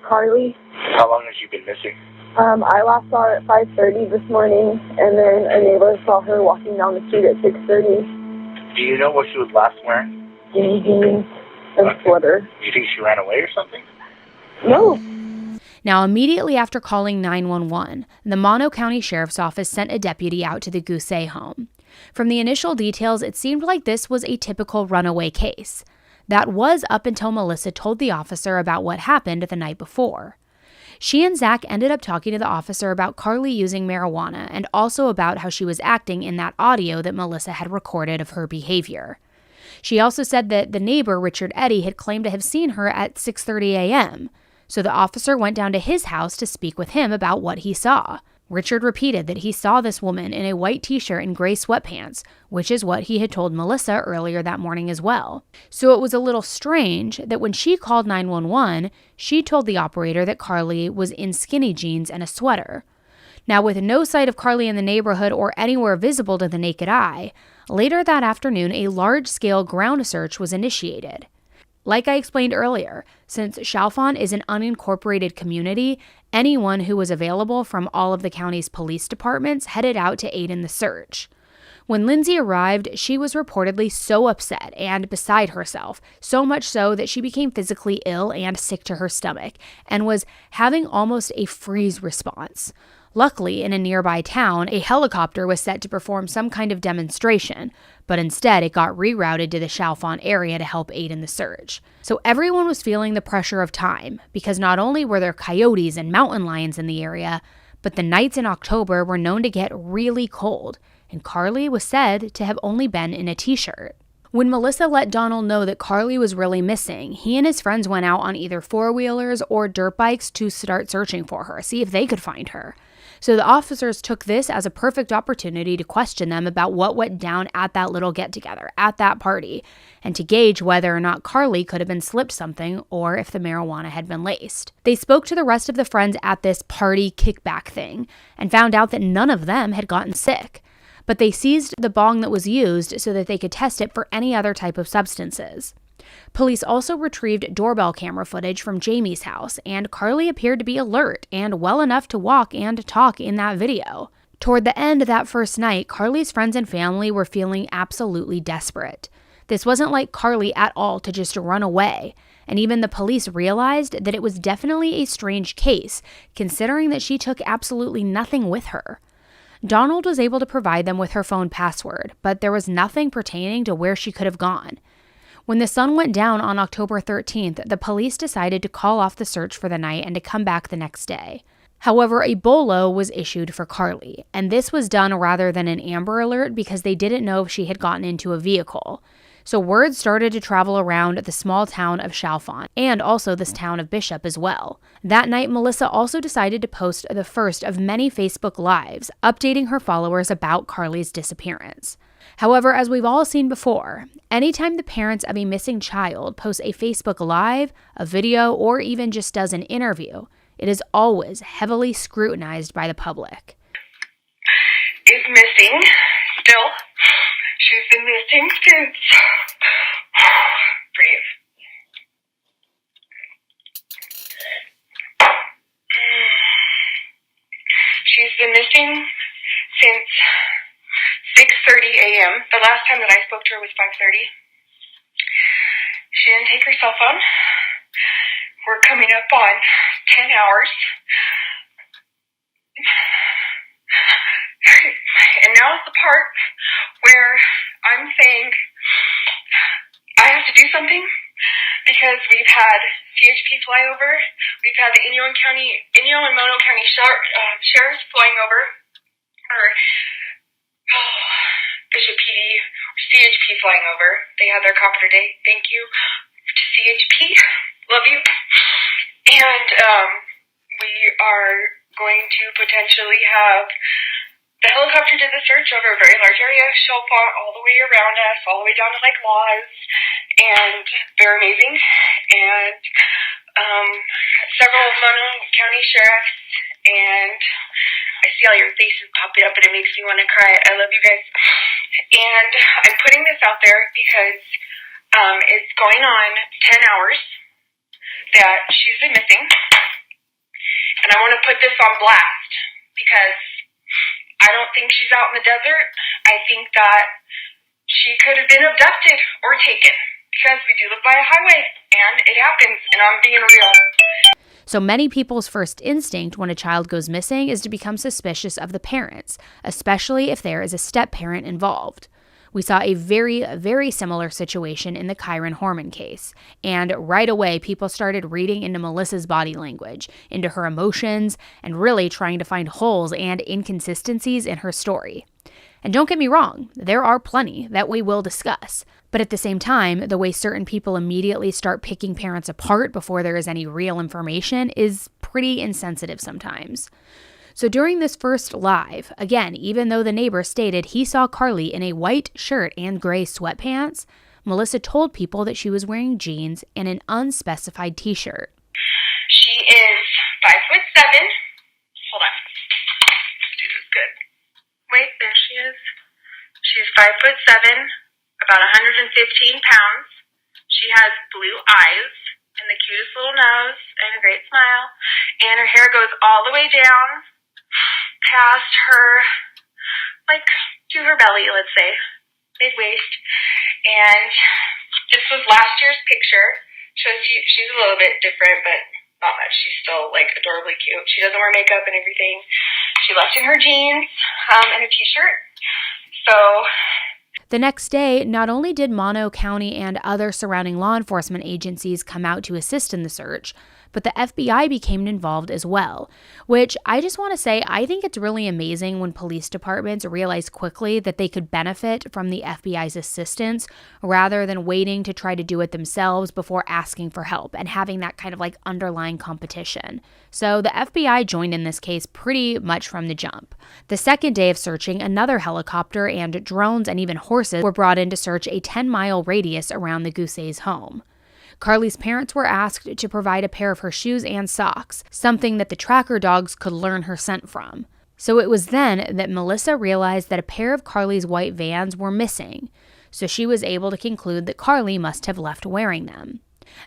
Karlie. How long has she been missing? I last saw her at 5:30 this morning, and then a neighbor saw her walking down the street at 6:30. Do you know what she was last wearing? Skinny jeans and sweater. Do you think she ran away or something? No. Now, immediately after calling 911, the Mono County Sheriff's Office sent a deputy out to the Gusé home. From the initial details, it seemed like this was a typical runaway case. That was up until Melissa told the officer about what happened the night before. She and Zach ended up talking to the officer about Karlie using marijuana and also about how she was acting in that audio that Melissa had recorded of her behavior. She also said that the neighbor, Richard Eddy, had claimed to have seen her at 6:30 a.m., so the officer went down to his house to speak with him about what he saw. Richard repeated that he saw this woman in a white t-shirt and gray sweatpants, which is what he had told Melissa earlier that morning as well. So it was a little strange that when she called 911, she told the operator that Karlie was in skinny jeans and a sweater. Now, with no sight of Karlie in the neighborhood or anywhere visible to the naked eye, later that afternoon, a large-scale ground search was initiated. Like I explained earlier, since Chalfont is an unincorporated community, anyone who was available from all of the county's police departments headed out to aid in the search. When Lindsay arrived, she was reportedly so upset and beside herself, so much so that she became physically ill and sick to her stomach, and was having almost a freeze response. Luckily, in a nearby town, a helicopter was set to perform some kind of demonstration, but instead it got rerouted to the Chalfont area to help aid in the search. So everyone was feeling the pressure of time, because not only were there coyotes and mountain lions in the area, but the nights in October were known to get really cold, and Karlie was said to have only been in a t-shirt. When Melissa let Donald know that Karlie was really missing, he and his friends went out on either four-wheelers or dirt bikes to start searching for her, see if they could find her. So the officers took this as a perfect opportunity to question them about what went down at that little get-together, at that party, and to gauge whether or not Karlie could have been slipped something or if the marijuana had been laced. They spoke to the rest of the friends at this party kickback thing and found out that none of them had gotten sick. But they seized the bong that was used so that they could test it for any other type of substances. Police also retrieved doorbell camera footage from Jamie's house, and Karlie appeared to be alert and well enough to walk and talk in that video. Toward the end of that first night, Karlie's friends and family were feeling absolutely desperate. This wasn't like Karlie at all to just run away, and even the police realized that it was definitely a strange case, considering that she took absolutely nothing with her. Donald was able to provide them with her phone password, but there was nothing pertaining to where she could have gone. When the sun went down on October 13th, the police decided to call off the search for the night and to come back the next day. However, a BOLO was issued for Karlie, and this was done rather than an Amber Alert because they didn't know if she had gotten into a vehicle. So word started to travel around the small town of Chalfont and also this town of Bishop as well. That night, Melissa also decided to post the first of many Facebook Lives, updating her followers about Karlie's disappearance. However, as we've all seen before, anytime the parents of a missing child posts a Facebook Live, a video, or even just does an interview, it is always heavily scrutinized by the public. Is missing still. She's been missing since. Breathe. She's been missing since 6:30 a.m. The last time that I spoke to her was 5:30. She didn't take her cell phone. We're coming up on 10 hours. And now is the part where I'm saying I have to do something because we've had CHP fly over. We've had the Inyo and Mono County sheriffs flying over. Or Bishop PD or CHP flying over. They had their copter day. Thank you to CHP. Love you. And we are going to potentially have the helicopter did the search over a very large area, Chalfont, all the way around us, all the way down to like Laws, and they're amazing. And several Mono County sheriffs, and I see all your faces popping up, and it makes me want to cry. I love you guys. And I'm putting this out there because it's going on 10 hours that she's been missing, and I want to put this on blast because I don't think she's out in the desert. I think that she could have been abducted or taken because we do live by a highway and it happens, and I'm being real. So many people's first instinct when a child goes missing is to become suspicious of the parents, especially if there is a step-parent involved. We saw a very, very similar situation in the Kyron Horman case, and right away people started reading into Melissa's body language, into her emotions, and really trying to find holes and inconsistencies in her story. And don't get me wrong, there are plenty that we will discuss, but at the same time, the way certain people immediately start picking parents apart before there is any real information is pretty insensitive sometimes. So during this first live, again, even though the neighbor stated he saw Karlie in a white shirt and gray sweatpants, Melissa told people that she was wearing jeans and an unspecified t-shirt. She is 5'7". Hold on. Let's do this good. Wait, there she is. She's 5'7", about 115 pounds. She has blue eyes and the cutest little nose and a great smile. And her hair goes all the way down past her, like, to her belly, let's say, mid-waist. And this was last year's picture. Shows you she's a little bit different, but not much. She's still, like, adorably cute. She doesn't wear makeup and everything. She left in her jeans and a t-shirt. So the next day, not only did Mono County and other surrounding law enforcement agencies come out to assist in the search, but the FBI became involved as well, which I just want to say I think it's really amazing when police departments realize quickly that they could benefit from the FBI's assistance rather than waiting to try to do it themselves before asking for help and having that kind of like underlying competition. So the FBI joined in this case pretty much from the jump. The second day of searching, another helicopter and drones and even horses were brought in to search a 10-mile radius around the Gusé's home. Karlie's parents were asked to provide a pair of her shoes and socks, something that the tracker dogs could learn her scent from. So it was then that Melissa realized that a pair of Karlie's white Vans were missing, so she was able to conclude that Karlie must have left wearing them.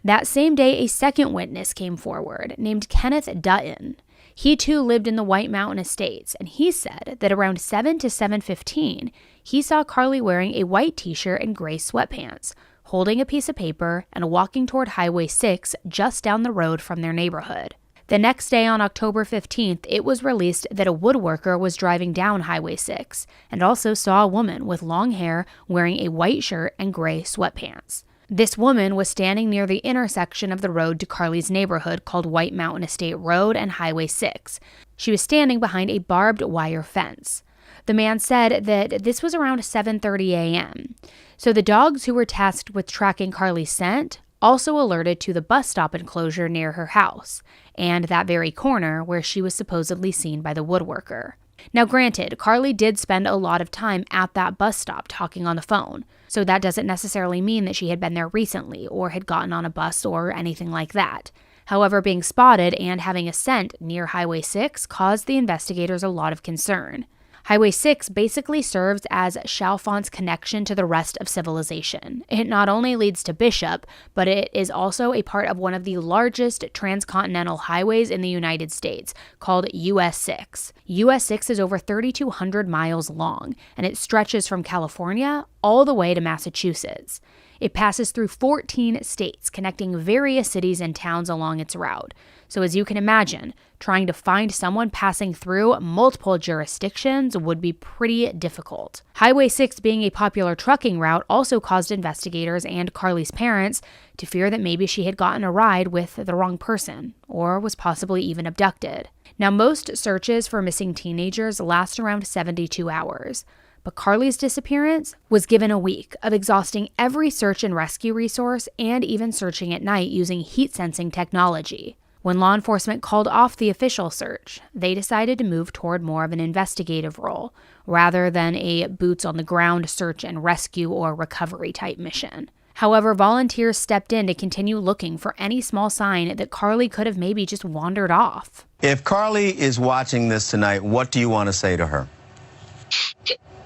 That same day, a second witness came forward, named Kenneth Dutton. He too lived in the White Mountain Estates, and he said that around 7 to 7:15, he saw Karlie wearing a white t-shirt and gray sweatpants, holding a piece of paper and walking toward Highway 6 just down the road from their neighborhood. The next day, on October 15th, it was released that a woodworker was driving down Highway 6 and also saw a woman with long hair wearing a white shirt and gray sweatpants. This woman was standing near the intersection of the road to Karlie's neighborhood called White Mountain Estate Road and Highway 6. She was standing behind a barbed wire fence. The man said that this was around 7:30 a.m. So the dogs who were tasked with tracking Karlie's scent also alerted to the bus stop enclosure near her house and that very corner where she was supposedly seen by the woodworker. Now granted, Karlie did spend a lot of time at that bus stop talking on the phone, so that doesn't necessarily mean that she had been there recently or had gotten on a bus or anything like that. However, being spotted and having a scent near Highway 6 caused the investigators a lot of concern. Highway 6 basically serves as Chalfont's connection to the rest of civilization. It not only leads to Bishop, but it is also a part of one of the largest transcontinental highways in the United States, called US 6. US 6 is over 3,200 miles long, and it stretches from California all the way to Massachusetts. It passes through 14 states, connecting various cities and towns along its route. So as you can imagine, trying to find someone passing through multiple jurisdictions would be pretty difficult. Highway 6 being a popular trucking route also caused investigators and Karlie's parents to fear that maybe she had gotten a ride with the wrong person, or was possibly even abducted. Now, most searches for missing teenagers last around 72 hours. But Karlie's disappearance was given a week of exhausting every search and rescue resource and even searching at night using heat sensing technology. When law enforcement called off the official search, they decided to move toward more of an investigative role rather than a boots-on-the-ground search and rescue or recovery type mission. However, volunteers stepped in to continue looking for any small sign that Karlie could have maybe just wandered off. If Karlie is watching this tonight, what do you want to say to her?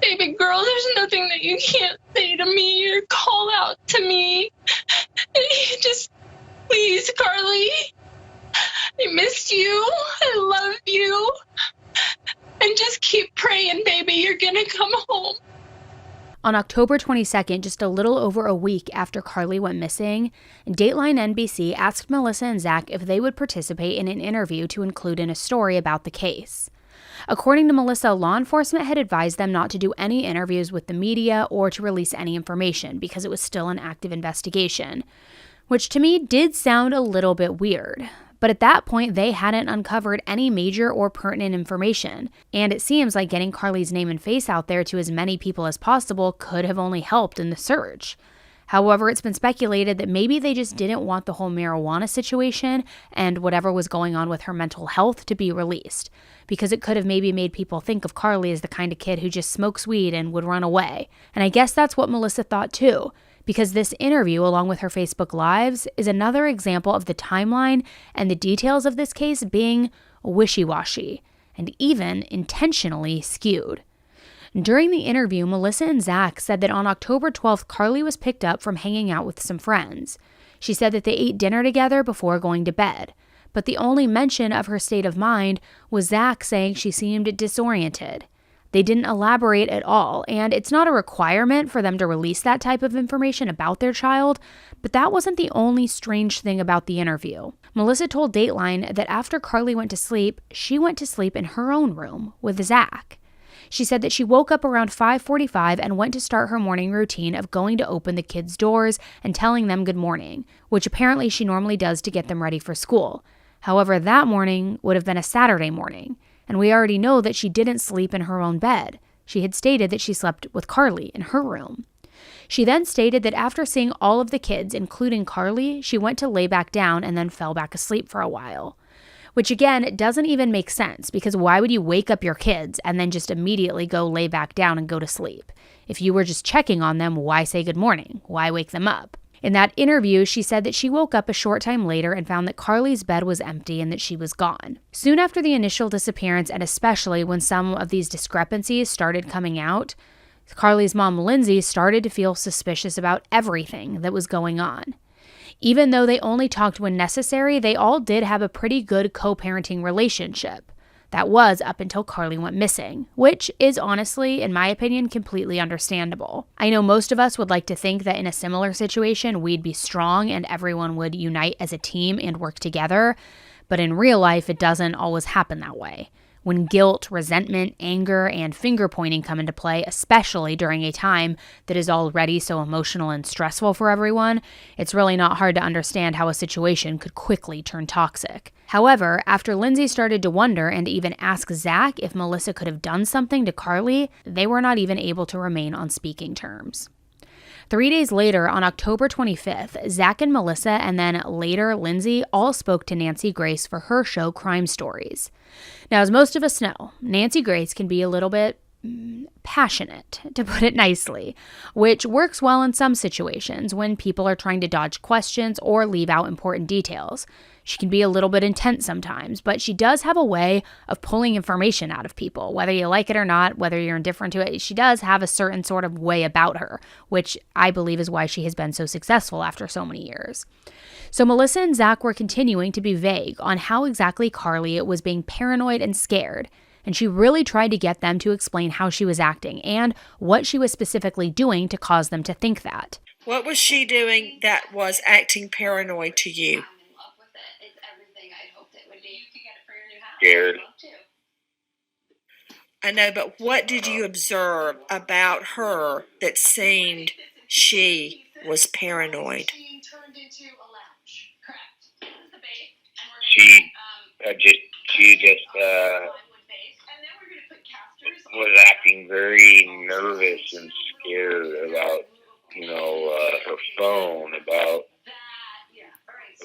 Baby girl, there's nothing that you can't say to me or call out to me. Just, please, Karlie. I missed you. I love you. And just keep praying, baby. You're gonna come home. On October 22nd, just a little over a week after Karlie went missing, Dateline NBC asked Melissa and Zach if they would participate in an interview to include in a story about the case. According to Melissa, law enforcement had advised them not to do any interviews with the media or to release any information because it was still an active investigation, which to me did sound a little bit weird. But at that point, they hadn't uncovered any major or pertinent information, and it seems like getting Karlie's name and face out there to as many people as possible could have only helped in the search. However, it's been speculated that maybe they just didn't want the whole marijuana situation and whatever was going on with her mental health to be released, because it could have maybe made people think of Karlie as the kind of kid who just smokes weed and would run away. And I guess that's what Melissa thought too, because this interview, along with her Facebook Lives, is another example of the timeline and the details of this case being wishy-washy and even intentionally skewed. During the interview, Melissa and Zach said that on October 12th, Karlie was picked up from hanging out with some friends. She said that they ate dinner together before going to bed, but the only mention of her state of mind was Zach saying she seemed disoriented. They didn't elaborate at all, and it's not a requirement for them to release that type of information about their child, but that wasn't the only strange thing about the interview. Melissa told Dateline that after Karlie went to sleep, she went to sleep in her own room with Zach. She said that she woke up around 5:45 and went to start her morning routine of going to open the kids' doors and telling them good morning, which apparently she normally does to get them ready for school. However, that morning would have been a Saturday morning, and we already know that she didn't sleep in her own bed. She had stated that she slept with Karlie in her room. She then stated that after seeing all of the kids, including Karlie, she went to lay back down and then fell back asleep for a while. Which again, doesn't even make sense, because why would you wake up your kids and then just immediately go lay back down and go to sleep? If you were just checking on them, why say good morning? Why wake them up? In that interview, she said that she woke up a short time later and found that Karlie's bed was empty and that she was gone. Soon after the initial disappearance, and especially when some of these discrepancies started coming out, Karlie's mom, Lindsay, started to feel suspicious about everything that was going on. Even though they only talked when necessary, they all did have a pretty good co-parenting relationship. That was up until Karlie went missing, which is honestly, in my opinion, completely understandable. I know most of us would like to think that in a similar situation, we'd be strong and everyone would unite as a team and work together, but in real life, it doesn't always happen that way. When guilt, resentment, anger, and finger-pointing come into play, especially during a time that is already so emotional and stressful for everyone, it's really not hard to understand how a situation could quickly turn toxic. However, after Lindsay started to wonder and even ask Zach if Melissa could have done something to Karlie, they were not even able to remain on speaking terms. 3 days later, on October 25th, Zach and Melissa and then later Lindsay all spoke to Nancy Grace for her show Crime Stories. Now, as most of us know, Nancy Grace can be a little bit passionate, to put it nicely, which works well in some situations when people are trying to dodge questions or leave out important details. She can be a little bit intense sometimes, but she does have a way of pulling information out of people, whether you like it or not, whether you're indifferent to it. She does have a certain sort of way about her, which I believe is why she has been so successful after so many years. So Melissa and Zach were continuing to be vague on how exactly Karlie was being paranoid and scared, and she really tried to get them to explain how she was acting and what she was specifically doing to cause them to think that. What was she doing that was acting paranoid to you? Scared. I know, but what did you observe about her that seemed she was paranoid? She just was acting very nervous and scared about, her phone, about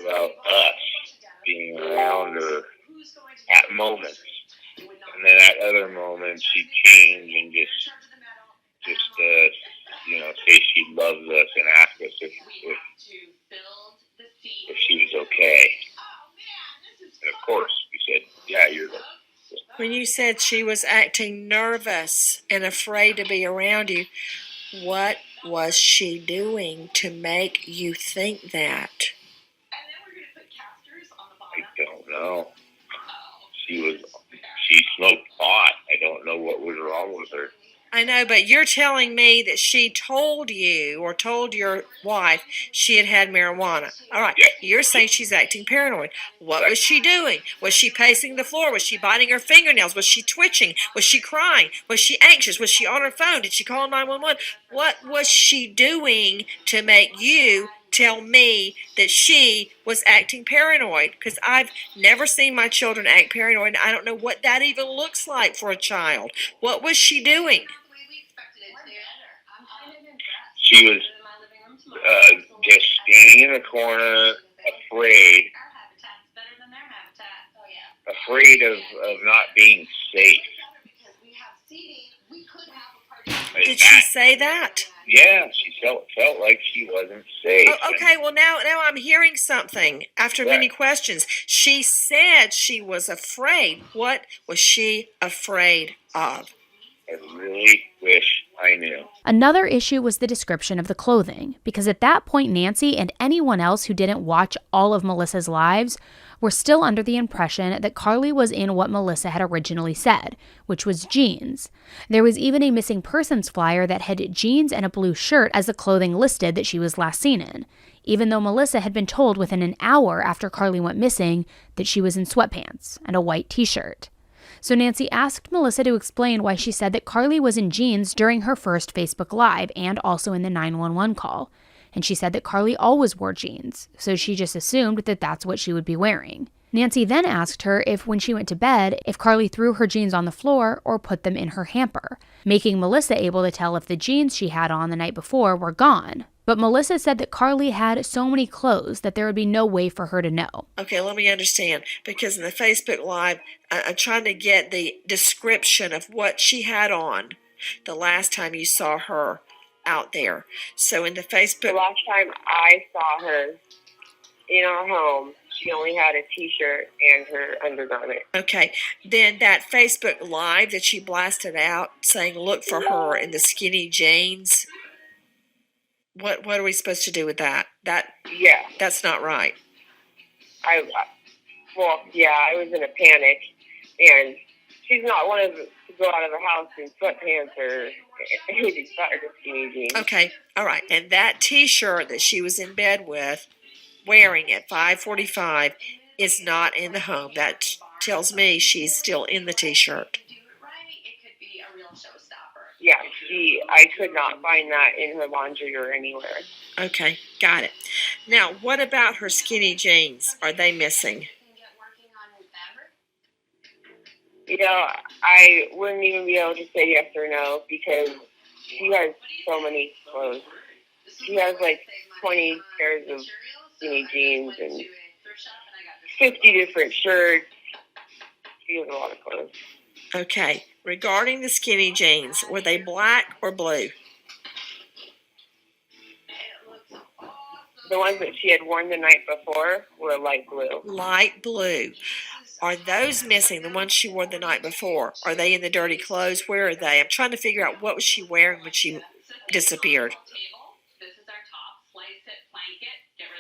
us being around her at moments. And then at other moments, she'd change and just say she loves us and ask us if she was okay. And of course, we said, yeah, you're the... When you said she was acting nervous and afraid to be around you, what was she doing to make you think that? I don't know. She smoked pot. I don't know what was wrong with her. I know, but you're telling me that she told you or told your wife she had marijuana. All right. Yeah. You're saying she's acting paranoid. What was she doing? Was she pacing the floor? Was she biting her fingernails? Was she twitching? Was she crying? Was she anxious? Was she on her phone? Did she call 911? What was she doing to make you tell me that she was acting paranoid? Because I've never seen my children act paranoid. I don't know what that even looks like for a child. What was she doing? She was just standing in the corner, afraid of not being safe. Did she say that? Yeah, she felt like she wasn't safe. Oh, okay, well now I'm hearing something after many questions. She said she was afraid. What was she afraid of? I really wish I knew. Another issue was the description of the clothing, because at that point Nancy and anyone else who didn't watch all of Melissa's lives were still under the impression that Karlie was in what Melissa had originally said, which was jeans. There was even a missing persons flyer that had jeans and a blue shirt as the clothing listed that she was last seen in, even though Melissa had been told within an hour after Karlie went missing that she was in sweatpants and a white t-shirt. So Nancy asked Melissa to explain why she said that Karlie was in jeans during her first Facebook Live and also in the 911 call. And she said that Karlie always wore jeans, so she just assumed that that's what she would be wearing. Nancy then asked her if when she went to bed, if Karlie threw her jeans on the floor or put them in her hamper, making Melissa able to tell if the jeans she had on the night before were gone. But Melissa said that Karlie had so many clothes that there would be no way for her to know. Okay, let me understand. Because in the Facebook Live, I'm trying to get the description of what she had on the last time you saw her out there. So in the Facebook... The last time I saw her in our home, she only had a t-shirt and her undergarment. Okay, then that Facebook Live that she blasted out saying look for her in the skinny jeans... What are we supposed to do with that? Yeah. That's not right. I was in a panic, and she's not one of to go out of the house in sweatpants or anything but skinny jeans. Okay, all right. And that T-shirt that she was in bed with, wearing at 5:45, is not in the home. That tells me she's still in the T-shirt. Yeah, I could not find that in her laundry or anywhere. Okay, got it. Now, what about her skinny jeans? Are they missing? I wouldn't even be able to say yes or no because she has so many clothes. She has like 20 pairs of skinny jeans and 50 different shirts. She has a lot of clothes. Okay. Regarding the skinny jeans, were they black or blue? The ones that she had worn the night before were light blue. Light blue. Are those missing, the ones she wore the night before? Are they in the dirty clothes? Where are they? I'm trying to figure out what was she wearing when she disappeared.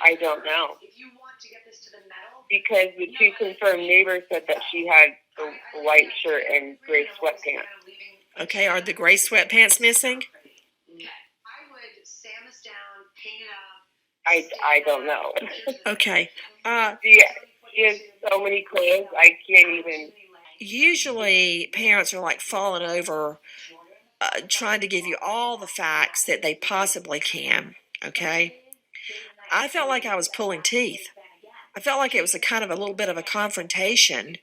I don't know. Because the two confirmed neighbors said that she had a white shirt and gray sweatpants. Okay, are the gray sweatpants missing? I don't know. Okay. She has so many clothes, I can't even. Usually, parents are like falling over, trying to give you all the facts that they possibly can. Okay. I felt like I was pulling teeth. I felt like it was a little bit of a confrontation,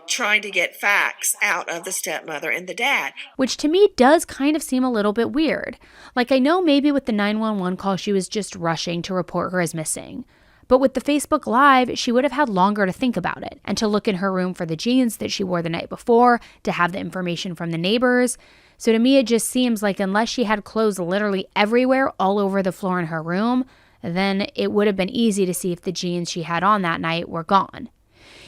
trying to get facts out of the stepmother and the dad. Which to me does kind of seem a little bit weird. Like, I know maybe with the 911 call she was just rushing to report her as missing. But with the Facebook Live, she would have had longer to think about it and to look in her room for the jeans that she wore the night before, to have the information from the neighbors. So to me, it just seems like unless she had clothes literally everywhere, all over the floor in her room, then it would have been easy to see if the jeans she had on that night were gone.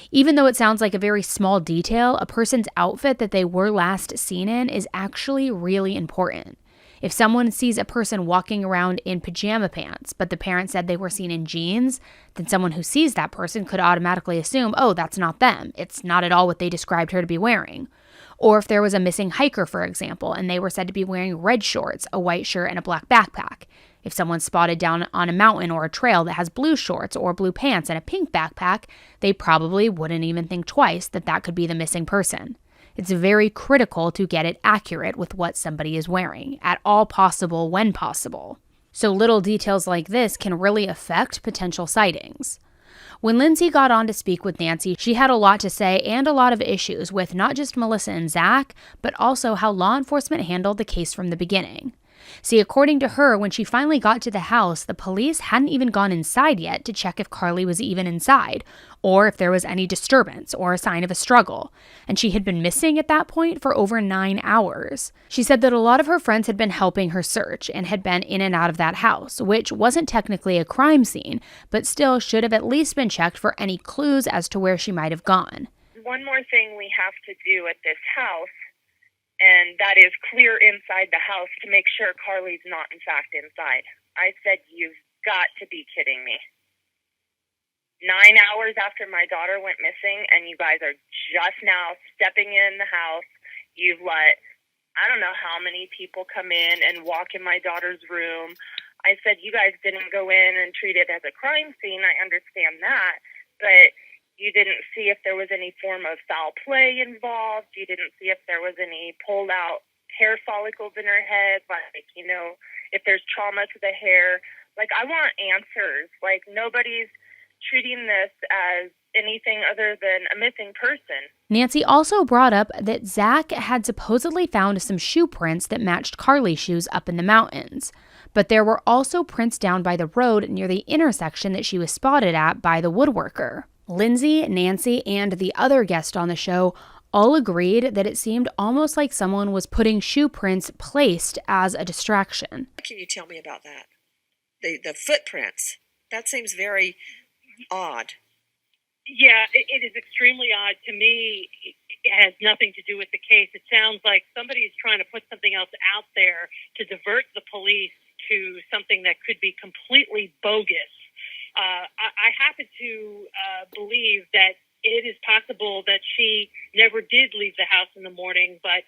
Even though it sounds like a very small detail, a person's outfit that they were last seen in is actually really important. If someone sees a person walking around in pajama pants, but the parents said they were seen in jeans, then someone who sees that person could automatically assume, oh, that's not them. It's not at all what they described her to be wearing. Or if there was a missing hiker, for example, and they were said to be wearing red shorts, a white shirt, and a black backpack. If someone's spotted down on a mountain or a trail that has blue shorts or blue pants and a pink backpack, they probably wouldn't even think twice that that could be the missing person. It's very critical to get it accurate with what somebody is wearing, at all possible when possible. So little details like this can really affect potential sightings. When Lindsay got on to speak with Nancy, she had a lot to say and a lot of issues with not just Melissa and Zach, but also how law enforcement handled the case from the beginning. See, according to her, when she finally got to the house, the police hadn't even gone inside yet to check if Karlie was even inside, or if there was any disturbance or a sign of a struggle. And she had been missing at that point for over 9 hours. She said that a lot of her friends had been helping her search and had been in and out of that house, which wasn't technically a crime scene, but still should have at least been checked for any clues as to where she might have gone. One more thing we have to do at this house, and that is clear inside the house to make sure Karlie's not, in fact, inside. I said, you've got to be kidding me. 9 hours after my daughter went missing, and you guys are just now stepping in the house. You've let, I don't know how many people come in and walk in my daughter's room. I said, you guys didn't go in and treat it as a crime scene. I understand that, but you didn't see if there was any form of foul play involved. You didn't see if there was any pulled out hair follicles in her head, like, you know, if there's trauma to the hair. Like, I want answers. Like, nobody's treating this as anything other than a missing person. Nancy also brought up that Zach had supposedly found some shoe prints that matched Karlie's shoes up in the mountains. But there were also prints down by the road near the intersection that she was spotted at by the woodworker. Lindsay, Nancy, and the other guest on the show all agreed that it seemed almost like someone was putting shoe prints placed as a distraction. What can you tell me about that? The footprints. That seems very odd. Yeah, it is extremely odd. To me, it has nothing to do with the case. It sounds like somebody is trying to put something else out there to divert the police to something that could be completely bogus. I happen to believe that it is possible that she never did leave the house in the morning, but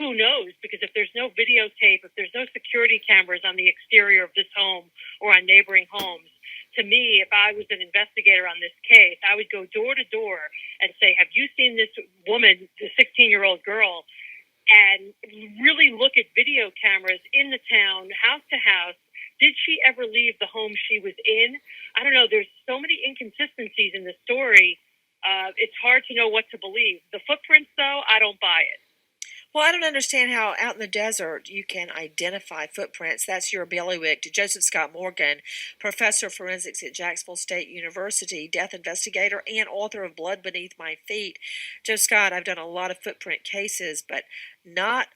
who knows? Because if there's no videotape, if there's no security cameras on the exterior of this home or on neighboring homes, to me, if I was an investigator on this case, I would go door to door and say, have you seen this woman, the 16-year-old girl, and really look at video cameras in the town, house to house. Did she ever leave the home she was in? I don't know. There's so many inconsistencies in the story. It's hard to know what to believe. The footprints, though, I don't Well, I don't understand how out in the desert you can identify footprints. That's your bailiwick to Joseph Scott Morgan, professor of forensics at Jacksonville State University, death investigator, and author of Blood Beneath My Feet. Joe Scott, I've done a lot of footprint cases, but not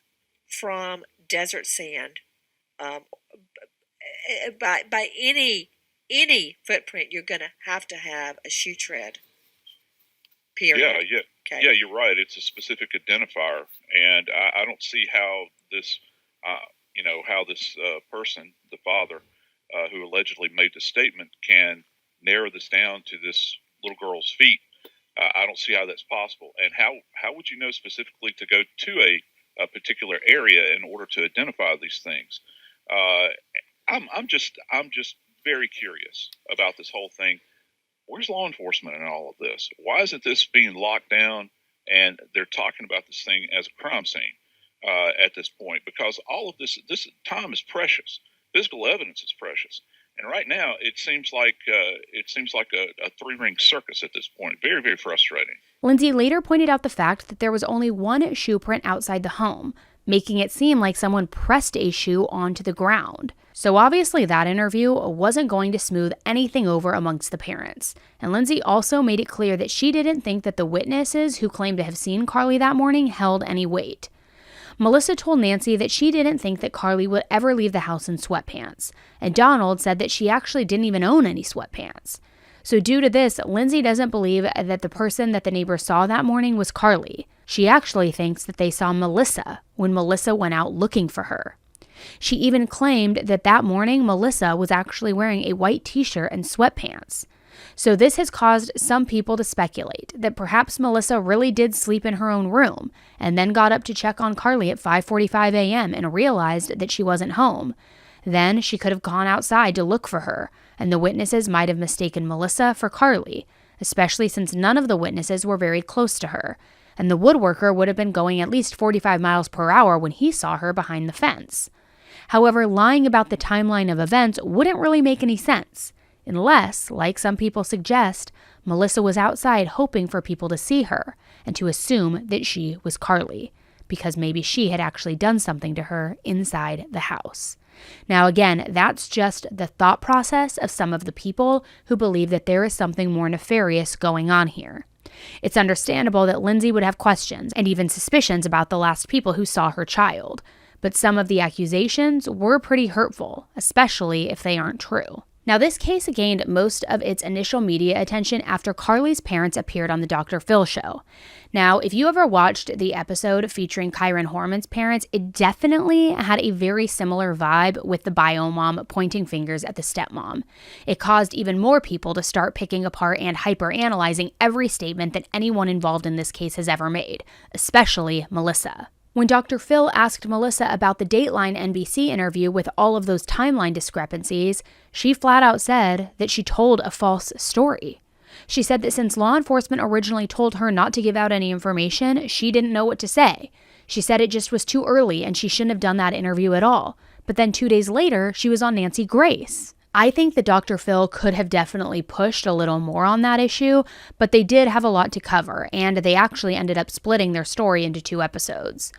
from desert sand. By any footprint, you're going to have a shoe tread. Period. Yeah. Okay. Yeah, you're right. It's a specific identifier, and I don't see how this, how this person, the father, who allegedly made the statement, can narrow this down to this little girl's feet. I don't see how that's possible. And how would you know specifically to go to a particular area in order to identify these things? I'm just very curious about this whole thing. Where's law enforcement in all of this? Why isn't this being locked down and they're talking about this thing as a crime scene at this point? Because all of this time is precious. Physical evidence is precious. And right now, it seems like a three-ring circus at this point. Very, very frustrating. Lindsay later pointed out the fact that there was only one shoe print outside the home, making it seem like someone pressed a shoe onto the ground. So obviously that interview wasn't going to smooth anything over amongst the parents. And Lindsay also made it clear that she didn't think that the witnesses who claimed to have seen Karlie that morning held any weight. Melissa told Nancy that she didn't think that Karlie would ever leave the house in sweatpants, and Donald said that she actually didn't even own any sweatpants. So due to this, Lindsay doesn't believe that the person that the neighbors saw that morning was Karlie. She actually thinks that they saw Melissa when Melissa went out looking for her. She even claimed that morning Melissa was actually wearing a white t-shirt and sweatpants. So this has caused some people to speculate that perhaps Melissa really did sleep in her own room and then got up to check on Karlie at 5:45 a.m. and realized that she wasn't home. Then she could have gone outside to look for her, and the witnesses might have mistaken Melissa for Karlie, especially since none of the witnesses were very close to her, and the woodworker would have been going at least 45 miles per hour when he saw her behind the fence. However, lying about the timeline of events wouldn't really make any sense, unless, like some people suggest, Melissa was outside hoping for people to see her and to assume that she was Karlie, because maybe she had actually done something to her inside the house. Now again, that's just the thought process of some of the people who believe that there is something more nefarious going on here. It's understandable that Lindsay would have questions and even suspicions about the last people who saw her child, but some of the accusations were pretty hurtful, especially if they aren't true. Now, this case gained most of its initial media attention after Karlie's parents appeared on the Dr. Phil show. Now, if you ever watched the episode featuring Kyron Horman's parents, it definitely had a very similar vibe with the bio mom pointing fingers at the stepmom. It caused even more people to start picking apart and hyper-analyzing every statement that anyone involved in this case has ever made, especially Melissa. When Dr. Phil asked Melissa about the Dateline NBC interview with all of those timeline discrepancies, she flat out said that she told a false story. She said that since law enforcement originally told her not to give out any information, she didn't know what to say. She said it just was too early and she shouldn't have done that interview at all. But then 2 days later, she was on Nancy Grace. I think that Dr. Phil could have definitely pushed a little more on that issue, but they did have a lot to cover, and they actually ended up splitting their story into 2 episodes.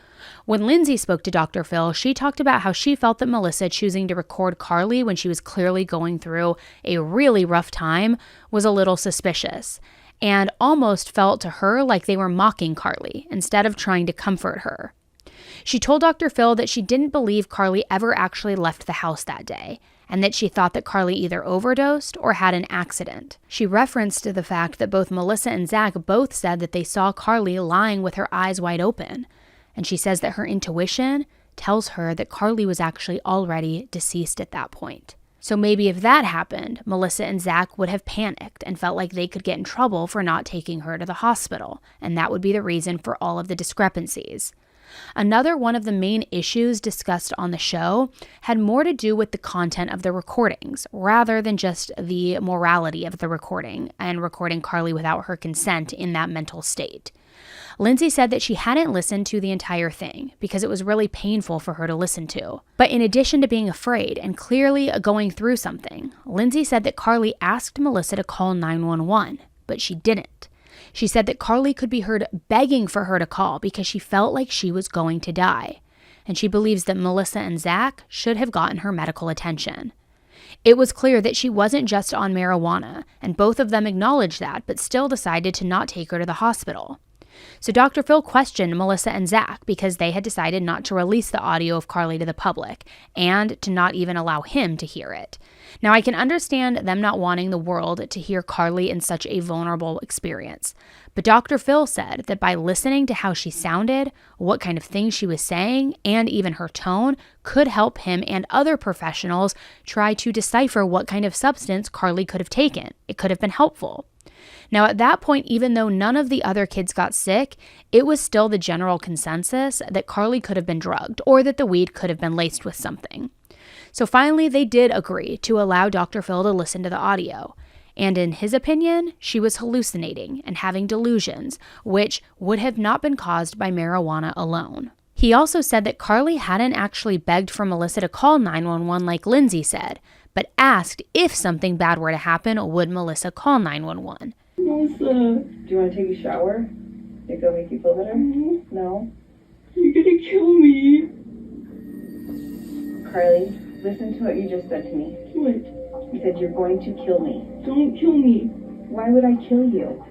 When Lindsay spoke to Dr. Phil, she talked about how she felt that Melissa choosing to record Karlie when she was clearly going through a really rough time was a little suspicious, and almost felt to her like they were mocking Karlie instead of trying to comfort her. She told Dr. Phil that she didn't believe Karlie ever actually left the house that day, and that she thought that Karlie either overdosed or had an accident. She referenced the fact that both Melissa and Zach both said that they saw Karlie lying with her eyes wide open, and she says that her intuition tells her that Karlie was actually already deceased at that point. So maybe if that happened, Melissa and Zach would have panicked and felt like they could get in trouble for not taking her to the hospital, and that would be the reason for all of the discrepancies. Another one of the main issues discussed on the show had more to do with the content of the recordings, rather than just the morality of the recording and recording Karlie without her consent in that mental state. Lindsay said that she hadn't listened to the entire thing because it was really painful for her to listen to. But in addition to being afraid and clearly going through something, Lindsay said that Karlie asked Melissa to call 911, but she didn't. She said that Karlie could be heard begging for her to call because she felt like she was going to die. And she believes that Melissa and Zach should have gotten her medical attention. It was clear that she wasn't just on marijuana, and both of them acknowledged that, but still decided to not take her to the hospital. So Dr. Phil questioned Melissa and Zach because they had decided not to release the audio of Karlie to the public and to not even allow him to hear it. Now, I can understand them not wanting the world to hear Karlie in such a vulnerable experience, but Dr. Phil said that by listening to how she sounded, what kind of things she was saying, and even her tone could help him and other professionals try to decipher what kind of substance Karlie could have taken. It could have been helpful. Now, at that point, even though none of the other kids got sick, it was still the general consensus that Karlie could have been drugged or that the weed could have been laced with something. So finally, they did agree to allow Dr. Phil to listen to the audio. And in his opinion, she was hallucinating and having delusions, which would have not been caused by marijuana alone. He also said that Karlie hadn't actually begged for Melissa to call 911 like Lindsay said, but asked if something bad were to happen, would Melissa call 911? Melissa, do you want to take a shower? Think that'll make you feel better? Mm-hmm. No? You're gonna kill me. Karlie, listen to what you just said to me. What? You said you're going to kill me. Don't kill me. Why would I kill you?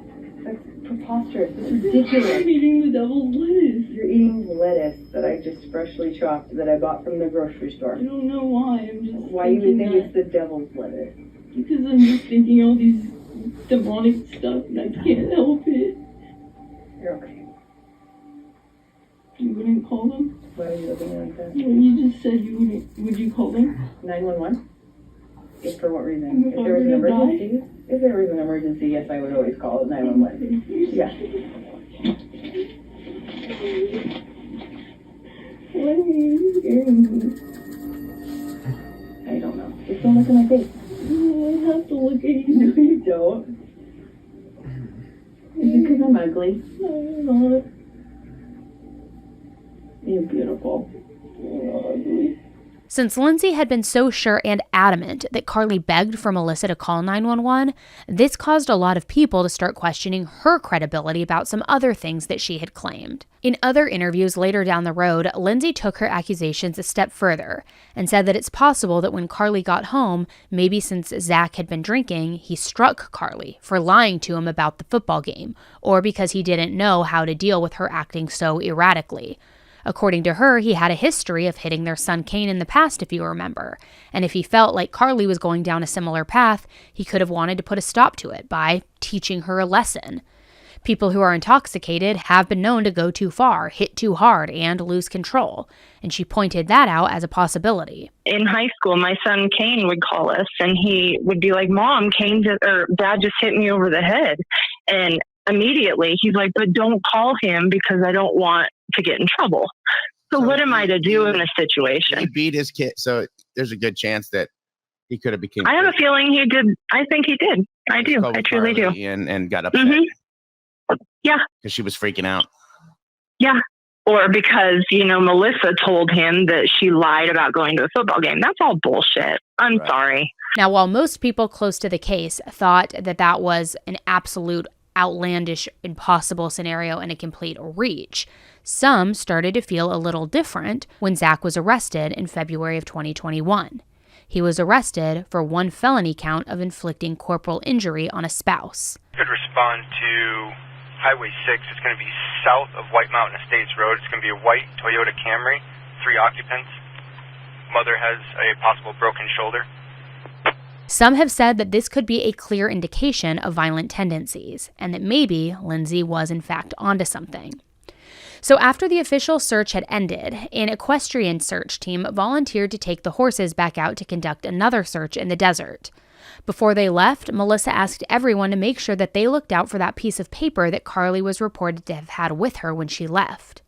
That's preposterous. It's ridiculous. I'm eating the devil's lettuce. You're eating lettuce that I just freshly chopped that I bought from the grocery store. I don't know why. I'm just why you would think it's the devil's lettuce? Because I'm just thinking all these demonic stuff and I can't help it. You're okay. You wouldn't call them? Why are you looking like that? Well, you just said you wouldn't. Would you call them? 911? If for what reason? If there was an emergency? Die? If there was an emergency, yes, I would always call 911. Yeah. Why are you scaring me? I don't know. Just don't look at my face. I have to look at you. No, you don't. Is it because I'm ugly? No, you're not. You're beautiful. You're not ugly. Since Lindsay had been so sure and adamant that Karlie begged for Melissa to call 911, this caused a lot of people to start questioning her credibility about some other things that she had claimed. In other interviews later down the road, Lindsay took her accusations a step further and said that it's possible that when Karlie got home, maybe since Zach had been drinking, he struck Karlie for lying to him about the football game, or because he didn't know how to deal with her acting so erratically. According to her, he had a history of hitting their son Kane in the past, if you remember. And if he felt like Karlie was going down a similar path, he could have wanted to put a stop to it by teaching her a lesson. People who are intoxicated have been known to go too far, hit too hard, and lose control. And she pointed that out as a possibility. In high school, my son Kane would call us and he would be like, Mom, Dad just hit me over the head. And immediately he's like, but don't call him because I don't want to get in trouble. So what am I to do in this situation? He beat his kid, so there's a good chance that he could have become. I have a feeling he did. I think he did. I do. I truly do. And got upset. Mm-hmm. Yeah. Because she was freaking out. Yeah. Or because, Melissa told him that she lied about going to a football game. That's all bullshit. I'm sorry. Now, while most people close to the case thought that that was an absolute outlandish, impossible scenario and a complete reach, some started to feel a little different when Zach was arrested in February of 2021. He was arrested for one felony count of inflicting corporal injury on a spouse. Could respond to Highway 6. It's going to be south of White Mountain Estates Road. It's going to be a white Toyota Camry, 3 occupants. Mother has a possible broken shoulder. Some have said that this could be a clear indication of violent tendencies, and that maybe Lindsay was in fact onto something. So after the official search had ended, an equestrian search team volunteered to take the horses back out to conduct another search in the desert. Before they left, Melissa asked everyone to make sure that they looked out for that piece of paper that Karlie was reported to have had with her when she left.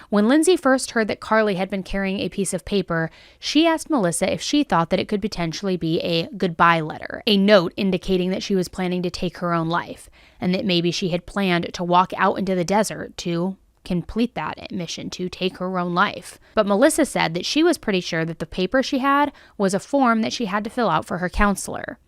When Lindsay first heard that Karlie had been carrying a piece of paper, she asked Melissa if she thought that it could potentially be a goodbye letter, a note indicating that she was planning to take her own life, and that maybe she had planned to walk out into the desert to complete that mission, to take her own life. But Melissa said that she was pretty sure that the paper she had was a form that she had to fill out for her counselor.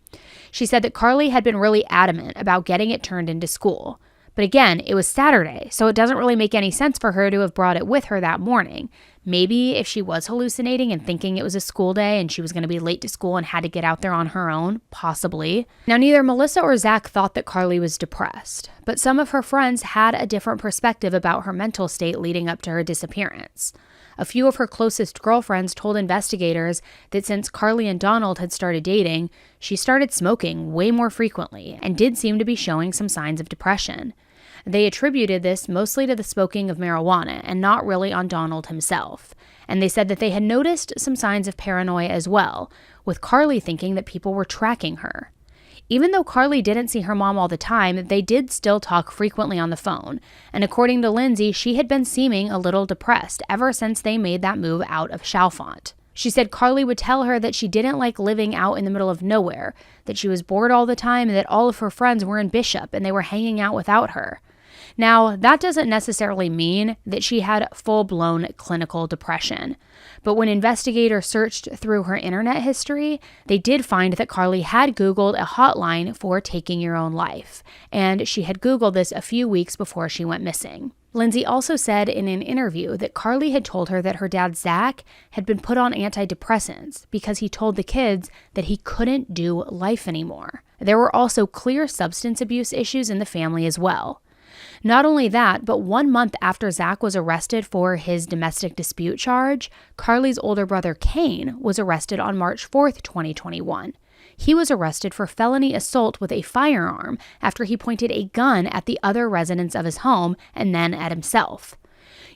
She said that Karlie had been really adamant about getting it turned into school, But again, it was Saturday, so it doesn't really make any sense for her to have brought it with her that morning. Maybe if she was hallucinating and thinking it was a school day and she was going to be late to school and had to get out there on her own, possibly. Now, neither Melissa or Zach thought that Karlie was depressed, but some of her friends had a different perspective about her mental state leading up to her disappearance. A few of her closest girlfriends told investigators that since Karlie and Donald had started dating, she started smoking way more frequently and did seem to be showing some signs of depression. They attributed this mostly to the smoking of marijuana and not really on Donald himself. And they said that they had noticed some signs of paranoia as well, with Karlie thinking that people were tracking her. Even though Karlie didn't see her mom all the time, they did still talk frequently on the phone. And according to Lindsay, she had been seeming a little depressed ever since they made that move out of Chalfont. She said Karlie would tell her that she didn't like living out in the middle of nowhere, that she was bored all the time, and that all of her friends were in Bishop and they were hanging out without her. Now, that doesn't necessarily mean that she had full-blown clinical depression. But when investigators searched through her internet history, they did find that Karlie had Googled a hotline for taking your own life, and she had Googled this a few weeks before she went missing. Lindsay also said in an interview that Karlie had told her that her dad, Zach, had been put on antidepressants because he told the kids that he couldn't do life anymore. There were also clear substance abuse issues in the family as well. Not only that, but 1 month after Zach was arrested for his domestic dispute charge, Karlie's older brother Kane was arrested on March 4th, 2021. He was arrested for felony assault with a firearm after he pointed a gun at the other residents of his home and then at himself.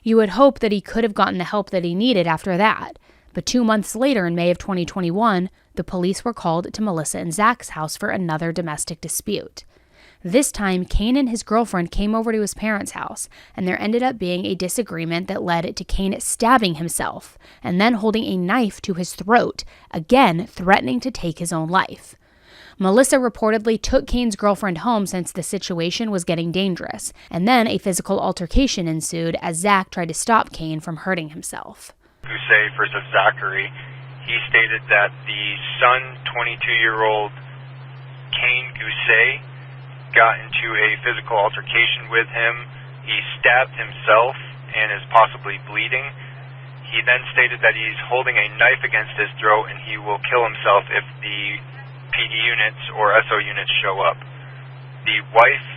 You would hope that he could have gotten the help that he needed after that. But 2 months later, in May of 2021, the police were called to Melissa and Zach's house for another domestic dispute. This time, Kane and his girlfriend came over to his parents' house, and there ended up being a disagreement that led to Kane stabbing himself and then holding a knife to his throat, again threatening to take his own life. Melissa reportedly took Kane's girlfriend home since the situation was getting dangerous, and then a physical altercation ensued as Zach tried to stop Kane from hurting himself. Gusé versus Zachary, he stated that the son, 22-year-old Kane Gusé, got into a physical altercation with him. He stabbed himself and is possibly bleeding. He then stated that he's holding a knife against his throat and he will kill himself if the PD units or SO units show up. The wife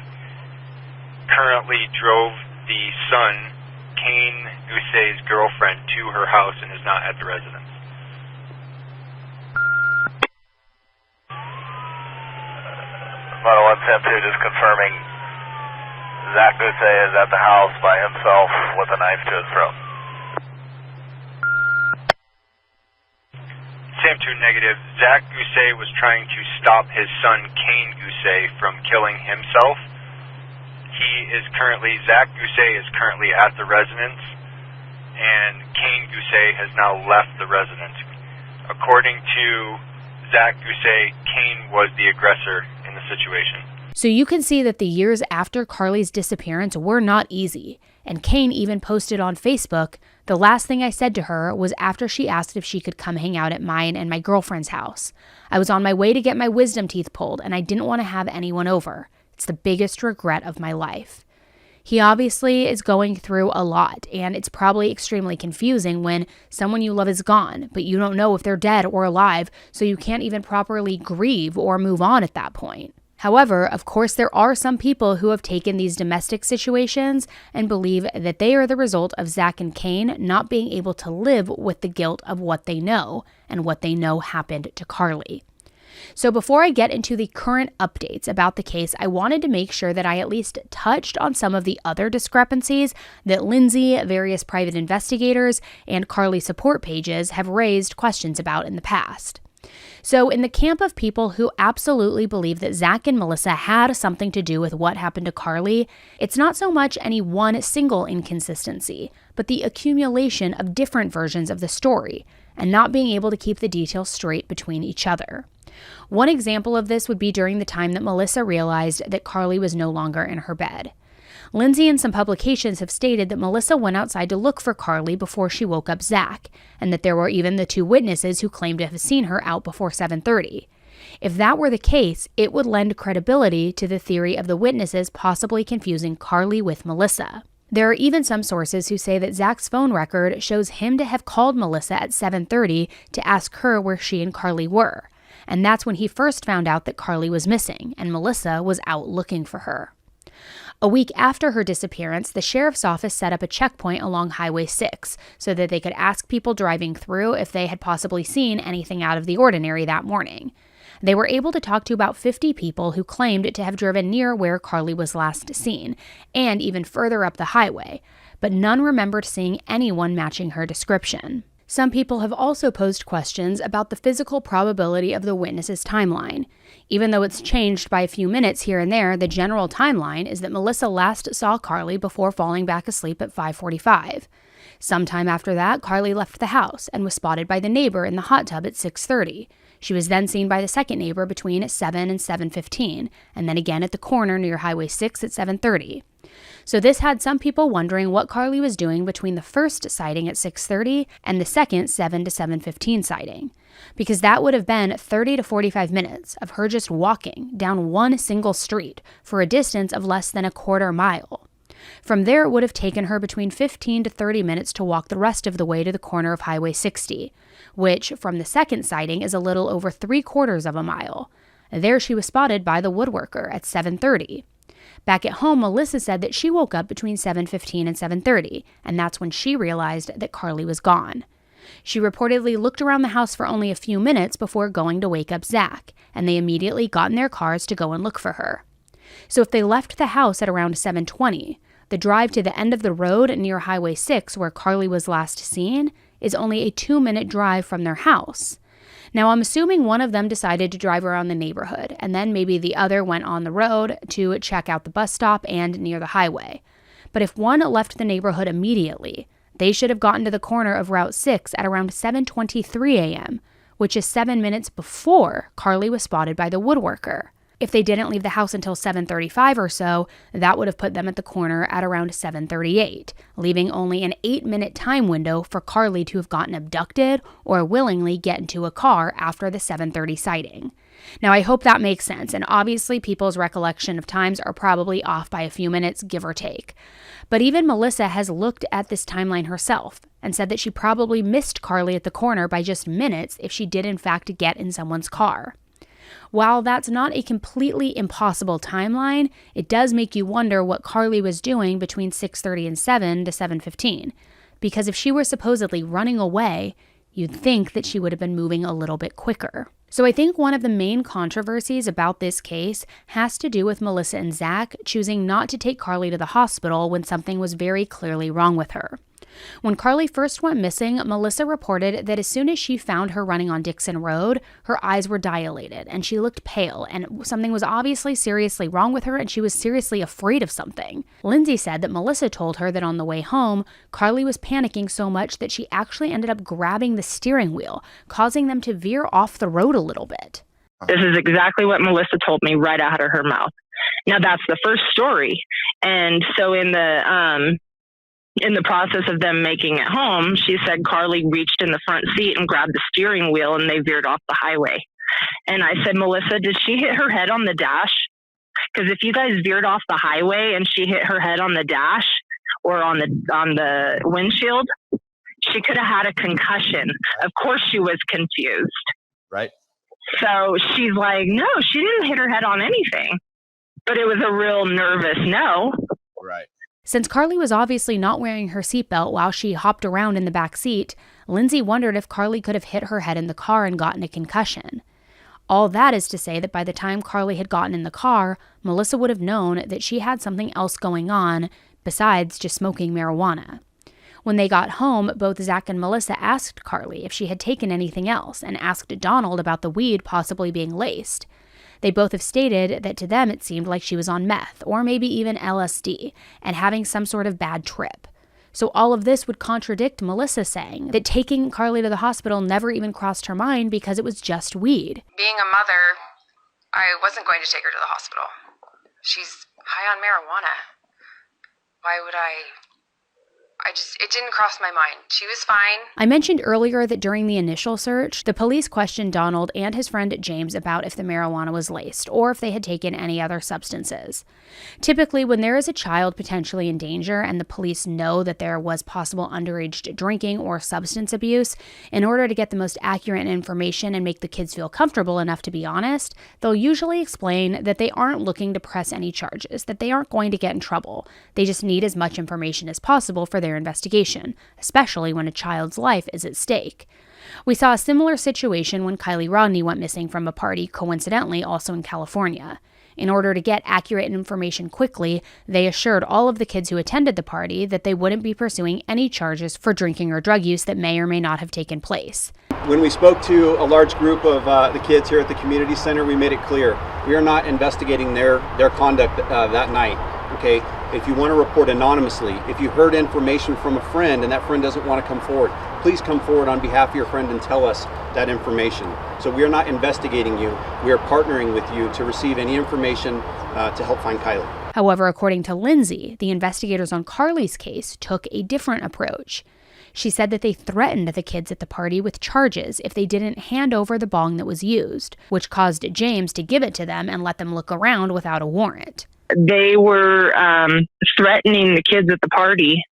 currently drove the son, Kane Gusé's girlfriend, to her house and is not at the residence. Model 172 just confirming Zach Gusé is at the house by himself with a knife to his throat. Sam 2 negative. Zach Gusé was trying to stop his son Kane Gusé from killing himself. Zach Gusé is currently at the residence, and Kane Gusé has now left the residence. According to Zach Gusé, Kane was the aggressor in the situation. So you can see that the years after Karlie's disappearance were not easy. And Kane even posted on Facebook, "The last thing I said to her was after she asked if she could come hang out at mine and my girlfriend's house. I was on my way to get my wisdom teeth pulled and I didn't want to have anyone over. It's the biggest regret of my life." He obviously is going through a lot, and it's probably extremely confusing when someone you love is gone, but you don't know if they're dead or alive, so you can't even properly grieve or move on at that point. However, of course, there are some people who have taken these domestic situations and believe that they are the result of Zach and Kane not being able to live with the guilt of what they know and what they know happened to Karlie. So before I get into the current updates about the case, I wanted to make sure that I at least touched on some of the other discrepancies that Lindsay, various private investigators, and Karlie support pages have raised questions about in the past. So in the camp of people who absolutely believe that Zach and Melissa had something to do with what happened to Karlie, it's not so much any one single inconsistency, but the accumulation of different versions of the story, and not being able to keep the details straight between each other. One example of this would be during the time that Melissa realized that Karlie was no longer in her bed. Lindsay and some publications have stated that Melissa went outside to look for Karlie before she woke up Zach, and that there were even the two witnesses who claimed to have seen her out before 7:30. If that were the case, it would lend credibility to the theory of the witnesses possibly confusing Karlie with Melissa. There are even some sources who say that Zach's phone record shows him to have called Melissa at 7:30 to ask her where she and Karlie were, and that's when he first found out that Karlie was missing and Melissa was out looking for her. A week after her disappearance, the sheriff's office set up a checkpoint along Highway 6 so that they could ask people driving through if they had possibly seen anything out of the ordinary that morning. They were able to talk to about 50 people who claimed to have driven near where Karlie was last seen, and even further up the highway, but none remembered seeing anyone matching her description. Some people have also posed questions about the physical probability of the witness's timeline. Even though it's changed by a few minutes here and there, the general timeline is that Melissa last saw Karlie before falling back asleep at 5:45. Sometime after that, Karlie left the house and was spotted by the neighbor in the hot tub at 6:30. She was then seen by the second neighbor between 7 and 7:15, and then again at the corner near Highway 6 at 7:30. So this had some people wondering what Karlie was doing between the first sighting at 6:30 and the second 7 to 7:15 sighting, because that would have been 30 to 45 minutes of her just walking down one single street for a distance of less than a quarter mile. From there, it would have taken her between 15 to 30 minutes to walk the rest of the way to the corner of Highway 60, which, from the second sighting, is a little over 3/4 of a mile. There she was spotted by the woodworker at 7:30. Back at home, Melissa said that she woke up between 7:15 and 7:30, and that's when she realized that Karlie was gone. She reportedly looked around the house for only a few minutes before going to wake up Zach, and they immediately got in their cars to go and look for her. So if they left the house at around 7:20, the drive to the end of the road near Highway 6 where Karlie was last seen is only a 2-minute drive from their house. Now, I'm assuming one of them decided to drive around the neighborhood, and then maybe the other went on the road to check out the bus stop and near the highway. But if one left the neighborhood immediately, they should have gotten to the corner of Route 6 at around 7:23 a.m., which is 7 minutes before Karlie was spotted by the woodworker. If they didn't leave the house until 7:35 or so, that would have put them at the corner at around 7:38, leaving only an 8-minute time window for Karlie to have gotten abducted or willingly get into a car after the 7:30 sighting. Now, I hope that makes sense, and obviously people's recollection of times are probably off by a few minutes, give or take. But even Melissa has looked at this timeline herself and said that she probably missed Karlie at the corner by just minutes if she did in fact get in someone's car. While that's not a completely impossible timeline, it does make you wonder what Karlie was doing between 6:30 and 7 to 7:15, because if she were supposedly running away, you'd think that she would have been moving a little bit quicker. So I think one of the main controversies about this case has to do with Melissa and Zach choosing not to take Karlie to the hospital when something was very clearly wrong with her. When Karlie first went missing, Melissa reported that as soon as she found her running on Dixon Road, her eyes were dilated and she looked pale, and something was obviously seriously wrong with her and she was seriously afraid of something. Lindsay said that Melissa told her that on the way home, Karlie was panicking so much that she actually ended up grabbing the steering wheel, causing them to veer off the road a little bit. This is exactly what Melissa told me right out of her mouth. Now, that's the first story. And so in the process of them making it home, she said Karlie reached in the front seat and grabbed the steering wheel and they veered off the highway. And I said, Melissa, did she hit her head on the dash? Because if you guys veered off the highway and she hit her head on the dash or on the windshield, she could have had a concussion. Of course she was confused. Right. So she's like, no, she didn't hit her head on anything. But it was a real nervous no. Right. Since Karlie was obviously not wearing her seatbelt while she hopped around in the back seat, Lindsay wondered if Karlie could have hit her head in the car and gotten a concussion. All that is to say that by the time Karlie had gotten in the car, Melissa would have known that she had something else going on besides just smoking marijuana. When they got home, both Zach and Melissa asked Karlie if she had taken anything else and asked Donald about the weed possibly being laced. They both have stated that to them it seemed like she was on meth, or maybe even LSD, and having some sort of bad trip. So all of this would contradict Melissa saying that taking Karlie to the hospital never even crossed her mind because it was just weed. Being a mother, I wasn't going to take her to the hospital. She's high on marijuana. Why would I It didn't cross my mind. She was fine. I mentioned earlier that during the initial search, the police questioned Donald and his friend James about if the marijuana was laced or if they had taken any other substances. Typically, when there is a child potentially in danger and the police know that there was possible underage drinking or substance abuse, in order to get the most accurate information and make the kids feel comfortable enough to be honest, they'll usually explain that they aren't looking to press any charges, that they aren't going to get in trouble. They just need as much information as possible for their investigation, especially when a child's life is at stake. We saw a similar situation when Kiely Rodni went missing from a party, coincidentally also in California. In order to get accurate information quickly, they assured all of the kids who attended the party that they wouldn't be pursuing any charges for drinking or drug use that may or may not have taken place. When we spoke to a large group of the kids here at the community center, we made it clear we are not investigating their conduct that night. Okay, if you want to report anonymously, if you heard information from a friend and that friend doesn't want to come forward, please come forward on behalf of your friend and tell us that information. So we are not investigating you. We are partnering with you to receive any information to help find Kiely. However, according to Lindsay, the investigators on Karlie's case took a different approach. She said that they threatened the kids at the party with charges if they didn't hand over the bong that was used, which caused James to give it to them and let them look around without a warrant. They were threatening the kids at the party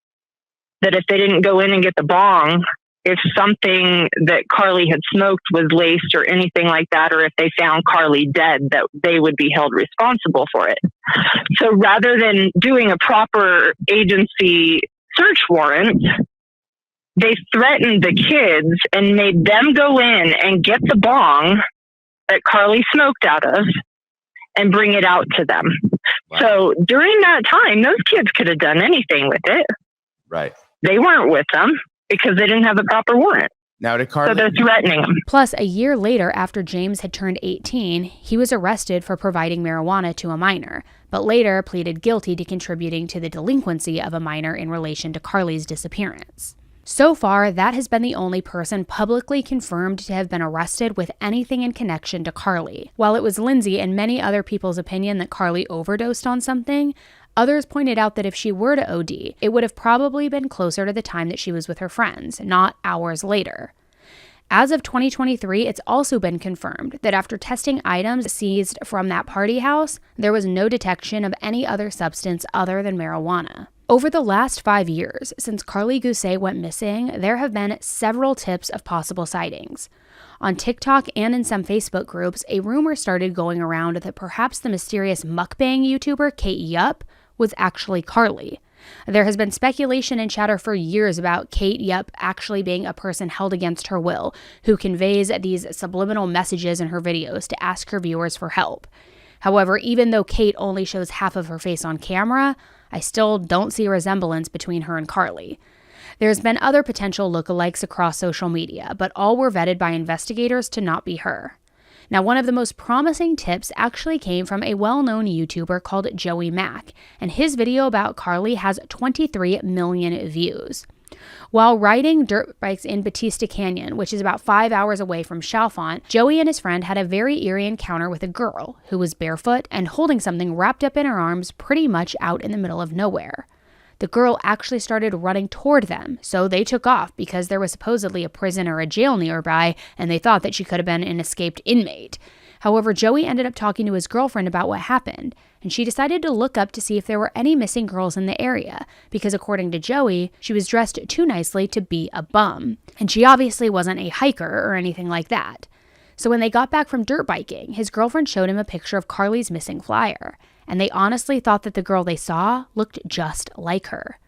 that if they didn't go in and get the bong, if something that Karlie had smoked was laced or anything like that, or if they found Karlie dead, that they would be held responsible for it. So rather than doing a proper agency search warrant, they threatened the kids and made them go in and get the bong that Karlie smoked out of and bring it out to them. Wow. So during that time, those kids could have done anything with it. Right. They weren't with them because they didn't have the proper warrant. Now to Karlie. So they're threatening them. Plus, a year later, after James had turned 18, he was arrested for providing marijuana to a minor, but later pleaded guilty to contributing to the delinquency of a minor in relation to Karlie's disappearance. So far, that has been the only person publicly confirmed to have been arrested with anything in connection to Karlie. While it was Lindsay and many other people's opinion that Karlie overdosed on something, others pointed out that if she were to OD, it would have probably been closer to the time that she was with her friends, not hours later. As of 2023, it's also been confirmed that after testing items seized from that party house, there was no detection of any other substance other than marijuana. Over the last 5 years, since Karlie Gusé went missing, there have been several tips of possible sightings. On TikTok and in some Facebook groups, a rumor started going around that perhaps the mysterious mukbang YouTuber Kate Yup was actually Karlie. There has been speculation and chatter for years about Kate Yup actually being a person held against her will, who conveys these subliminal messages in her videos to ask her viewers for help. However, even though Kate only shows half of her face on camera, I still don't see a resemblance between her and Karlie. There's been other potential lookalikes across social media, but all were vetted by investigators to not be her. Now, one of the most promising tips actually came from a well-known YouTuber called Joey Mack, and his video about Karlie has 23 million views. While riding dirt bikes in Batista Canyon, which is about 5 hours away from Chalfont, Joey and his friend had a very eerie encounter with a girl who was barefoot and holding something wrapped up in her arms pretty much out in the middle of nowhere. The girl actually started running toward them, so they took off because there was supposedly a prison or a jail nearby, and they thought that she could have been an escaped inmate. However, Joey ended up talking to his girlfriend about what happened, and she decided to look up to see if there were any missing girls in the area, because according to Joey, she was dressed too nicely to be a bum, and she obviously wasn't a hiker or anything like that. So when they got back from dirt biking, his girlfriend showed him a picture of Karlie's missing flyer, and they honestly thought that the girl they saw looked just like her.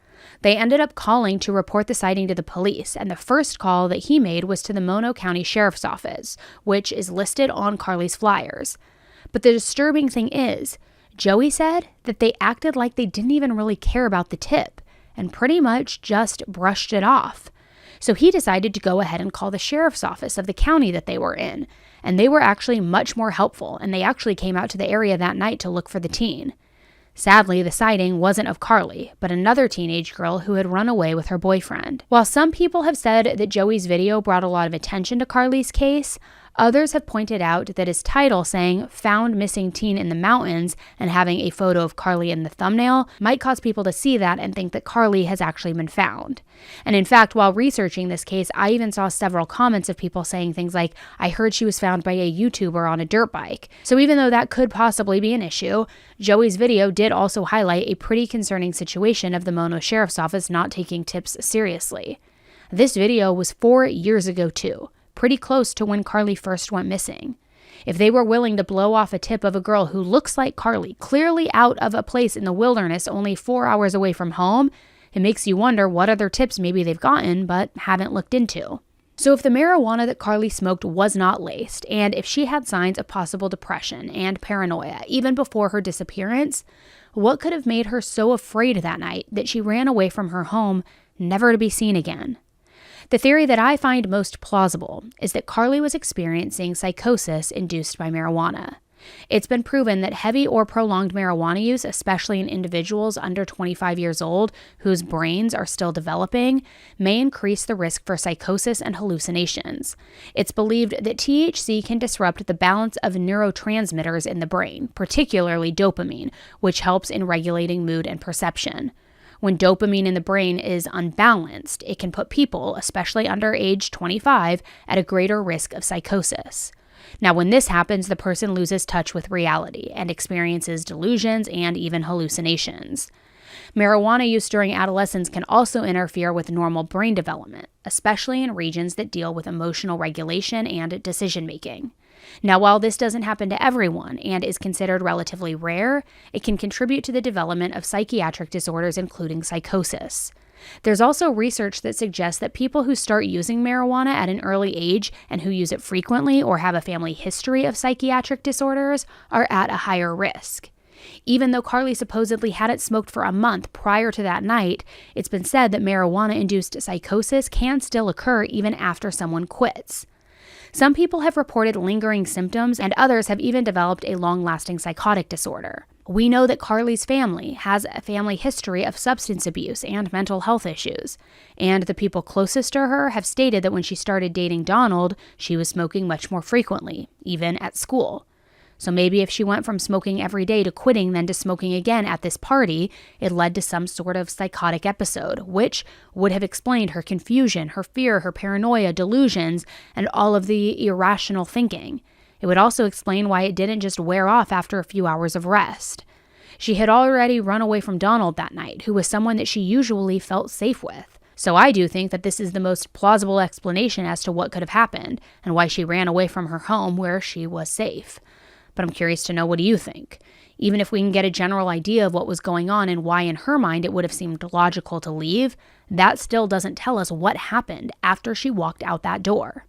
They ended up calling to report the sighting to the police, and the first call that he made was to the Mono County Sheriff's Office, which is listed on Karlie's flyers. But the disturbing thing is, Joey said that they acted like they didn't even really care about the tip, and pretty much just brushed it off. So he decided to go ahead and call the sheriff's office of the county that they were in, and they were actually much more helpful, and they actually came out to the area that night to look for the teen. Sadly, the sighting wasn't of Karlie, but another teenage girl who had run away with her boyfriend. While some people have said that Joey's video brought a lot of attention to Karlie's case, Others have pointed out that his title saying "Found Missing Teen in the Mountains" and having a photo of Karlie in the thumbnail might cause people to see that and think that Karlie has actually been found. And in fact, while researching this case, I even saw several comments of people saying things like, "I heard she was found by a YouTuber on a dirt bike." So even though that could possibly be an issue, Joey's video did also highlight a pretty concerning situation of the Mono Sheriff's Office not taking tips seriously. This video was 4 years ago too, pretty close to when Karlie first went missing. If they were willing to blow off a tip of a girl who looks like Karlie, clearly out of a place in the wilderness only 4 hours away from home, it makes you wonder what other tips maybe they've gotten but haven't looked into. So if the marijuana that Karlie smoked was not laced, and if she had signs of possible depression and paranoia even before her disappearance, what could have made her so afraid that night that she ran away from her home, never to be seen again? The theory that I find most plausible is that Karlie was experiencing psychosis induced by marijuana. It's been proven that heavy or prolonged marijuana use, especially in individuals under 25 years old whose brains are still developing, may increase the risk for psychosis and hallucinations. It's believed that THC can disrupt the balance of neurotransmitters in the brain, particularly dopamine, which helps in regulating mood and perception. When dopamine in the brain is unbalanced, it can put people, especially under age 25, at a greater risk of psychosis. Now, when this happens, the person loses touch with reality and experiences delusions and even hallucinations. Marijuana use during adolescence can also interfere with normal brain development, especially in regions that deal with emotional regulation and decision-making. Now, while this doesn't happen to everyone and is considered relatively rare, it can contribute to the development of psychiatric disorders, including psychosis. There's also research that suggests that people who start using marijuana at an early age and who use it frequently or have a family history of psychiatric disorders are at a higher risk. Even though Karlie supposedly hadn't smoked for a month prior to that night, it's been said that marijuana-induced psychosis can still occur even after someone quits. Some people have reported lingering symptoms, and others have even developed a long-lasting psychotic disorder. We know that Karlie's family has a family history of substance abuse and mental health issues, and the people closest to her have stated that when she started dating Donald, she was smoking much more frequently, even at school. So maybe if she went from smoking every day to quitting, then to smoking again at this party, it led to some sort of psychotic episode, which would have explained her confusion, her fear, her paranoia, delusions, and all of the irrational thinking. It would also explain why it didn't just wear off after a few hours of rest. She had already run away from Donald that night, who was someone that she usually felt safe with. So I do think that this is the most plausible explanation as to what could have happened and why she ran away from her home where she was safe. But I'm curious to know, what do you think? Even if we can get a general idea of what was going on and why in her mind it would have seemed logical to leave, that still doesn't tell us what happened after she walked out that door.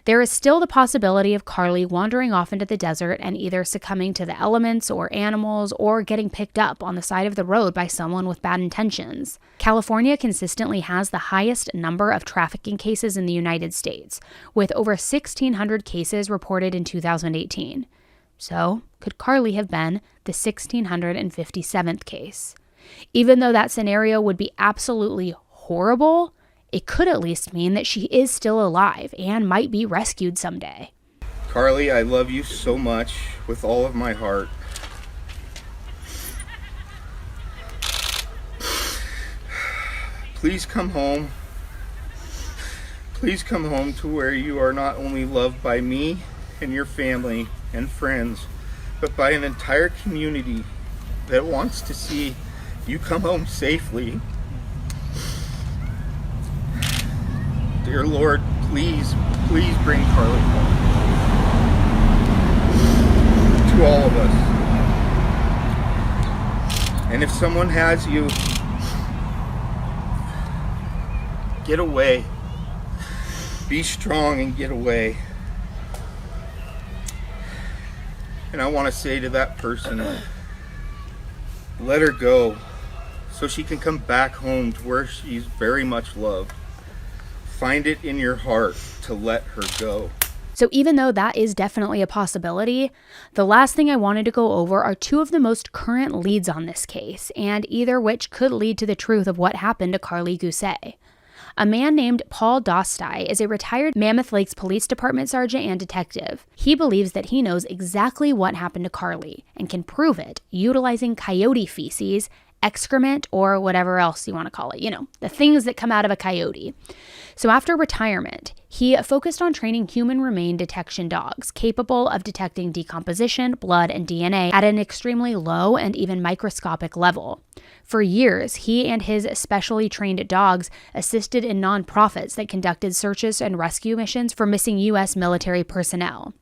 There is still the possibility of Karlie wandering off into the desert and either succumbing to the elements or animals or getting picked up on the side of the road by someone with bad intentions. California consistently has the highest number of trafficking cases in the United States, with over 1,600 cases reported in 2018. So, could Karlie have been the 1,657th case? Even though that scenario would be absolutely horrible, it could at least mean that she is still alive and might be rescued someday. Karlie, I love you so much with all of my heart. Please come home. Please come home to where you are not only loved by me and your family and friends, but by an entire community that wants to see you come home safely. Dear Lord, please bring Karlie home. To all of us. And if someone has you, get away. Be strong and get away. And I want to say to that person, let her go so she can come back home to where she's very much loved. Find it in your heart to let her go. So even though that is definitely a possibility, the last thing I wanted to go over are two of the most current leads on this case, and either which could lead to the truth of what happened to Karlie Gusé. A man named Paul Dostai is a retired Mammoth Lakes Police Department sergeant and detective. He believes that he knows exactly what happened to Karlie and can prove it utilizing coyote feces, excrement, or whatever else you want to call it, the things that come out of a coyote. So after retirement, he focused on training human remain detection dogs capable of detecting decomposition, blood, and DNA at an extremely low and even microscopic level. For years, he and his specially trained dogs assisted in nonprofits that conducted searches and rescue missions for missing U.S. military personnel.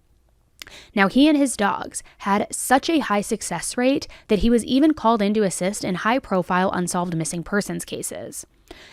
Now, he and his dogs had such a high success rate that he was even called in to assist in high-profile unsolved missing persons cases.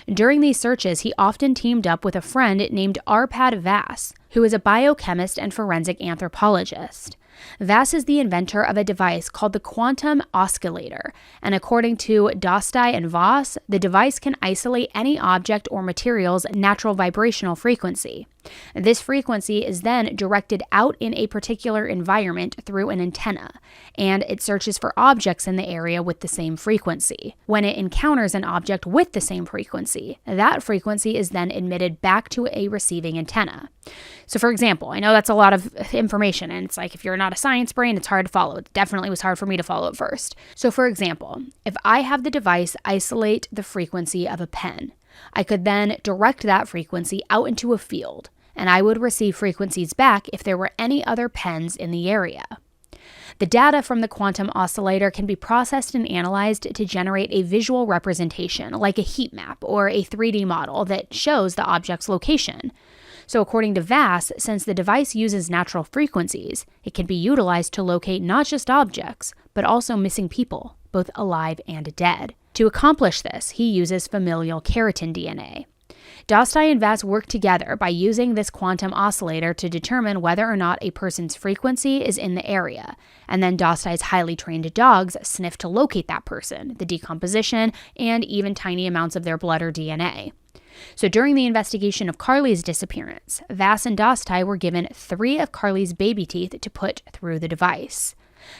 During these searches, he often teamed up with a friend named Arpad Vass, who is a biochemist and forensic anthropologist. Vass is the inventor of a device called the quantum oscillator, and according to Dostai and Voss, the device can isolate any object or material's natural vibrational frequency. This frequency is then directed out in a particular environment through an antenna, and it searches for objects in the area with the same frequency. When it encounters an object with the same frequency, that frequency is then emitted back to a receiving antenna. So for example, I know that's a lot of information, and it's like if you're not a science brain, it's hard to follow. It definitely was hard for me to follow at first. So for example, if I have the device isolate the frequency of a pen, I could then direct that frequency out into a field, and I would receive frequencies back if there were any other pens in the area. The data from the quantum oscillator can be processed and analyzed to generate a visual representation, like a heat map or a 3D model that shows the object's location. So according to Vass, since the device uses natural frequencies, it can be utilized to locate not just objects, but also missing people, both alive and dead. To accomplish this, he uses familial keratin DNA. Dostai and Vass work together by using this quantum oscillator to determine whether or not a person's frequency is in the area, and then Dostai's highly trained dogs sniff to locate that person, the decomposition, and even tiny amounts of their blood or DNA. So during the investigation of Karlie's disappearance, Vass and Dostai were given 3 of Karlie's baby teeth to put through the device.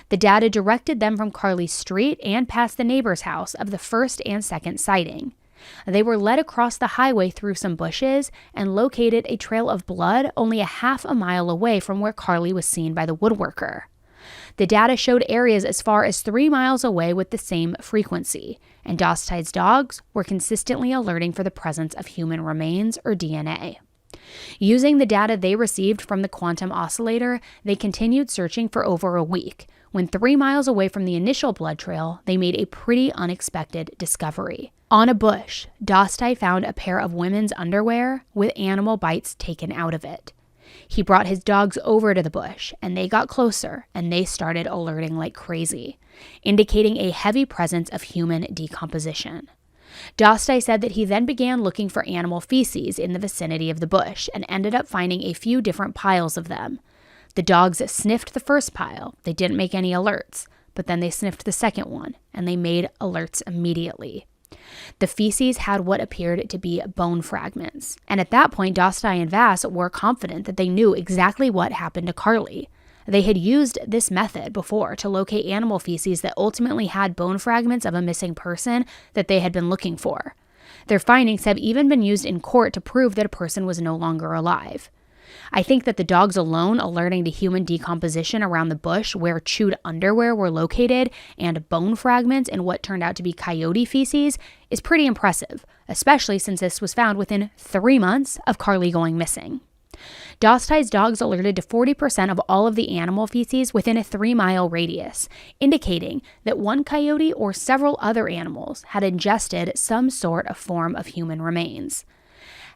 The data directed them from Karlie's street and past the neighbor's house of the first and second sighting. They were led across the highway through some bushes and located a trail of blood only a half a mile away from where Karlie was seen by the woodworker. The data showed areas as far as 3 miles away with the same frequency, and Dostai's dogs were consistently alerting for the presence of human remains or DNA. Using the data they received from the quantum oscillator, they continued searching for over a week. When 3 miles away from the initial blood trail, they made a pretty unexpected discovery. On a bush, Dostai found a pair of women's underwear with animal bites taken out of it. He brought his dogs over to the bush, and they got closer, and they started alerting like crazy, indicating a heavy presence of human decomposition. Dostai said that he then began looking for animal feces in the vicinity of the bush and ended up finding a few different piles of them. The dogs sniffed the first pile. They didn't make any alerts, but then they sniffed the second one, and they made alerts immediately. The feces had what appeared to be bone fragments, and at that point, Dostai and Vass were confident that they knew exactly what happened to Karlie. They had used this method before to locate animal feces that ultimately had bone fragments of a missing person that they had been looking for. Their findings have even been used in court to prove that a person was no longer alive. I think that the dogs alone alerting to human decomposition around the bush where chewed underwear were located and bone fragments in what turned out to be coyote feces is pretty impressive, especially since this was found within 3 months of Karlie going missing. Dostai's dogs alerted to 40% of all of the animal feces within a 3-mile radius, indicating that one coyote or several other animals had ingested some sort of form of human remains.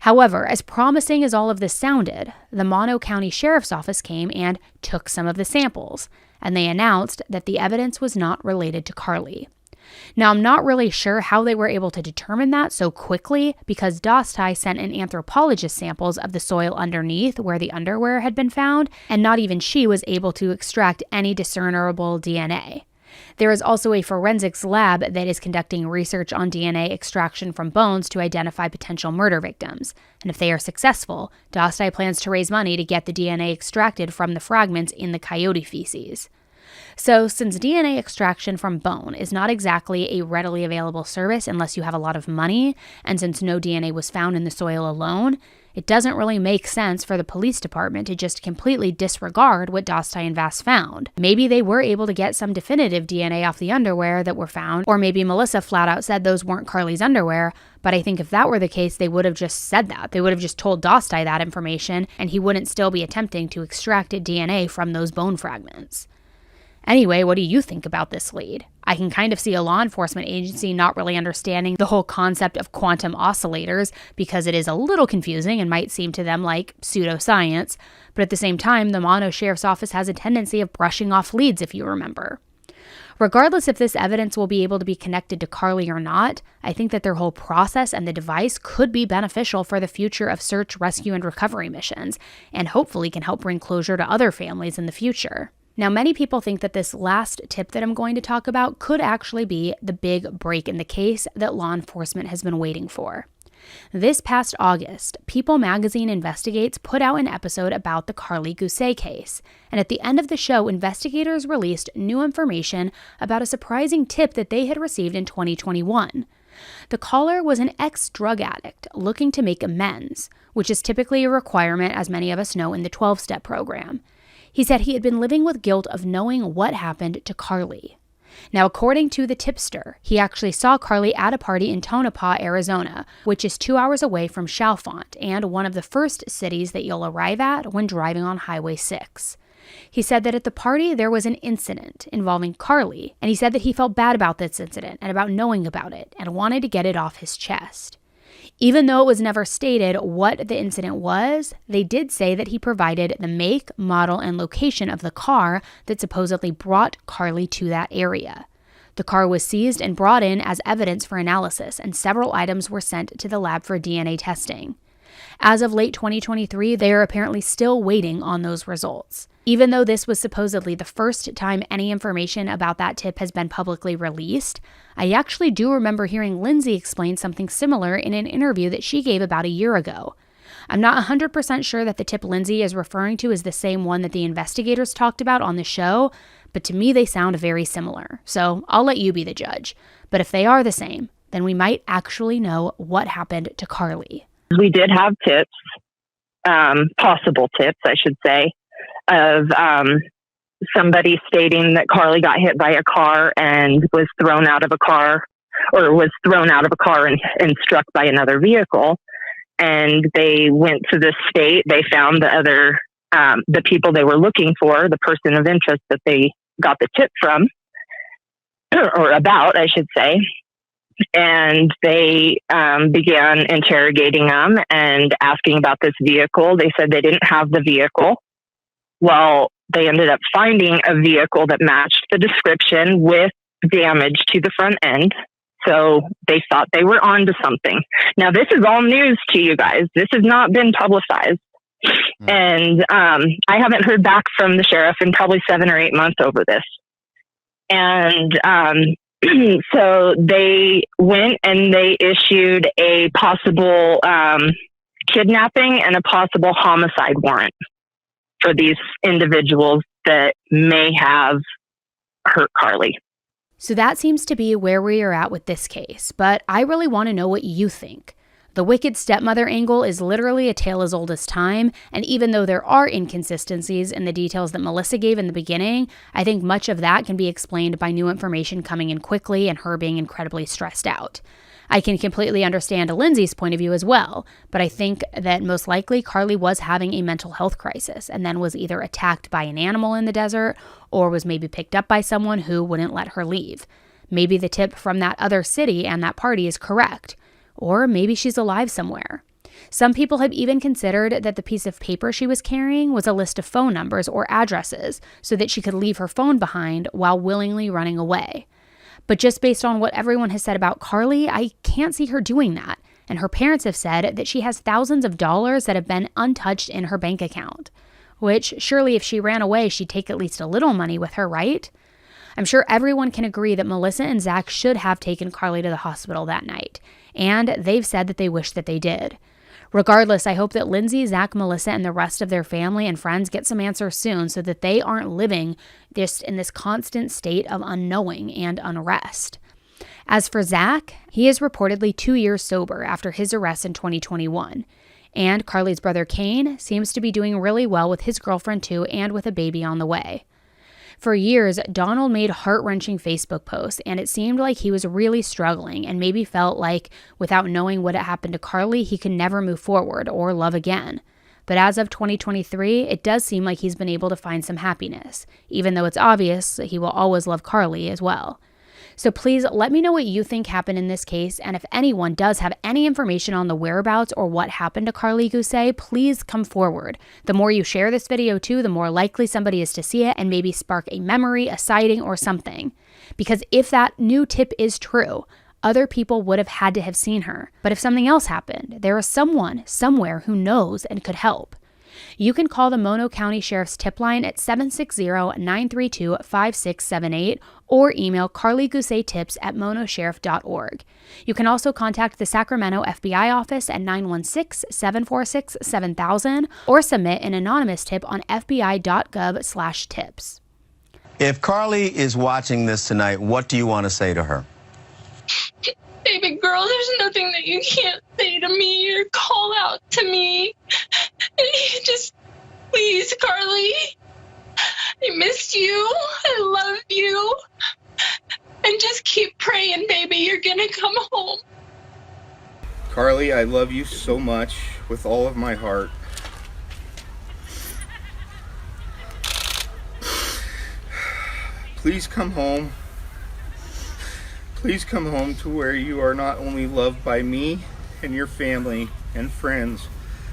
However, as promising as all of this sounded, the Mono County Sheriff's Office came and took some of the samples, and they announced that the evidence was not related to Karlie. Now, I'm not really sure how they were able to determine that so quickly because Dostai sent an anthropologist samples of the soil underneath where the underwear had been found, and not even she was able to extract any discernible DNA. There is also a forensics lab that is conducting research on DNA extraction from bones to identify potential murder victims, and if they are successful, Dostai plans to raise money to get the DNA extracted from the fragments in the coyote feces. So, since DNA extraction from bone is not exactly a readily available service unless you have a lot of money, and since no DNA was found in the soil alone, it doesn't really make sense for the police department to just completely disregard what Dostai and Vass found. Maybe they were able to get some definitive DNA off the underwear that were found, or maybe Melissa flat out said those weren't Karlie's underwear, but I think if that were the case, they would have just said that. They would have just told Dostai that information, and he wouldn't still be attempting to extract DNA from those bone fragments. Anyway, what do you think about this lead? I can kind of see a law enforcement agency not really understanding the whole concept of quantum oscillators because it is a little confusing and might seem to them like pseudoscience, but at the same time, the Mono Sheriff's Office has a tendency of brushing off leads, if you remember. Regardless if this evidence will be able to be connected to Karlie or not, I think that their whole process and the device could be beneficial for the future of search, rescue, and recovery missions, and hopefully can help bring closure to other families in the future. Now, many people think that this last tip that I'm going to talk about could actually be the big break in the case that law enforcement has been waiting for. This past August, People Magazine Investigates put out an episode about the Karlie Gusé case, and at the end of the show, investigators released new information about a surprising tip that they had received in 2021. The caller was an ex-drug addict looking to make amends, which is typically a requirement, as many of us know, in the 12-step program. He said he had been living with guilt of knowing what happened to Karlie. Now, according to the tipster, he actually saw Karlie at a party in Tonopah, Arizona, which is 2 hours away from Chalfont and one of the first cities that you'll arrive at when driving on Highway 6. He said that at the party there was an incident involving Karlie, and he said that he felt bad about this incident and about knowing about it and wanted to get it off his chest. Even though it was never stated what the incident was, they did say that he provided the make, model, and location of the car that supposedly brought Karlie to that area. The car was seized and brought in as evidence for analysis, and several items were sent to the lab for DNA testing. As of late 2023, they are apparently still waiting on those results. Even though this was supposedly the first time any information about that tip has been publicly released, I actually do remember hearing Lindsay explain something similar in an interview that she gave about a year ago. I'm not 100% sure that the tip Lindsay is referring to is the same one that the investigators talked about on the show, but to me they sound very similar. So I'll let you be the judge. But if they are the same, then we might actually know what happened to Karlie. We did have tips, possible tips, I should say, of somebody stating that Karlie got hit by a car and was thrown out of a car, or was thrown out of a car and struck by another vehicle. And they went to the state. They found the people they were looking for, the person of interest that they got the tip from, or about, I should say. And they began interrogating them and asking about this vehicle. They said they didn't have the vehicle. Well, they ended up finding a vehicle that matched the description with damage to the front end. So they thought they were onto something. Now, this is all news to you guys. This has not been publicized. And I haven't heard back from the sheriff in probably 7 or 8 months over this. And so they went and they issued a possible kidnapping and a possible homicide warrant for these individuals that may have hurt Karlie. So that seems to be where we are at with this case, but I really want to know what you think. The wicked stepmother angle is literally a tale as old as time, and even though there are inconsistencies in the details that Melissa gave in the beginning, I think much of that can be explained by new information coming in quickly and her being incredibly stressed out. I can completely understand Lindsay's point of view as well, but I think that most likely Karlie was having a mental health crisis and then was either attacked by an animal in the desert or was maybe picked up by someone who wouldn't let her leave. Maybe the tip from that other city and that party is correct. Or maybe she's alive somewhere. Some people have even considered that the piece of paper she was carrying was a list of phone numbers or addresses so that she could leave her phone behind while willingly running away. But just based on what everyone has said about Karlie, I can't see her doing that. And her parents have said that she has thousands of dollars that have been untouched in her bank account. Which, surely if she ran away, she'd take at least a little money with her, right? I'm sure everyone can agree that Melissa and Zach should have taken Karlie to the hospital that night. And they've said that they wish that they did. Regardless, I hope that Lindsay, Zach, Melissa, and the rest of their family and friends get some answers soon so that they aren't living just in this constant state of unknowing and unrest. As for Zach, he is reportedly 2 years sober after his arrest in 2021. And Karlie's brother Kane seems to be doing really well with his girlfriend too, and with a baby on the way. For years, Donald made heart-wrenching Facebook posts, and it seemed like he was really struggling and maybe felt like, without knowing what had happened to Karlie, he could never move forward or love again. But as of 2023, it does seem like he's been able to find some happiness, even though it's obvious that he will always love Karlie as well. So please let me know what you think happened in this case, and if anyone does have any information on the whereabouts or what happened to Karlie Gusé, please come forward. The more you share this video too, the more likely somebody is to see it and maybe spark a memory, a sighting, or something. Because if that new tip is true, other people would have had to have seen her. But if something else happened, there is someone somewhere who knows and could help. You can call the Mono County Sheriff's tip line at 760-932-5678 or email karliegusetips@monosheriff.org. You can also contact the Sacramento FBI office at 916-746-7000 or submit an anonymous tip on fbi.gov/tips. If Karlie is watching this tonight, what do you want to say to her? Baby girl, there's nothing that you can't say to me or call out to me. Just, please, Karlie. I missed you. I love you. And just keep praying, baby. You're gonna come home. Karlie, I love you so much with all of my heart. Please come home. Please come home to where you are not only loved by me and your family and friends,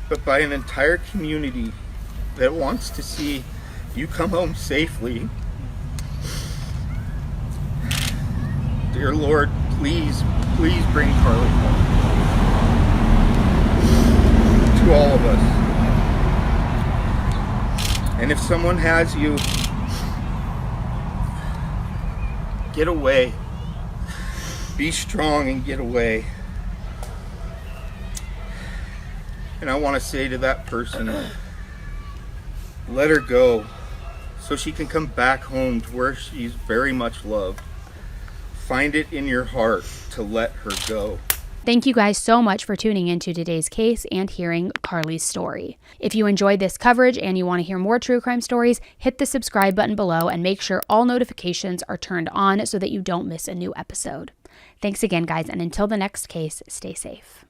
but by an entire community that wants to see you come home safely. Dear Lord, please, please bring Karlie home. To all of us. And if someone has you, get away. Be strong and get away. And I want to say to that person, let her go so she can come back home to where she's very much loved. Find it in your heart to let her go. Thank you guys so much for tuning into today's case and hearing Karlie's story. If you enjoyed this coverage and you want to hear more true crime stories, hit the subscribe button below and make sure all notifications are turned on so that you don't miss a new episode. Thanks again, guys, and until the next case, stay safe.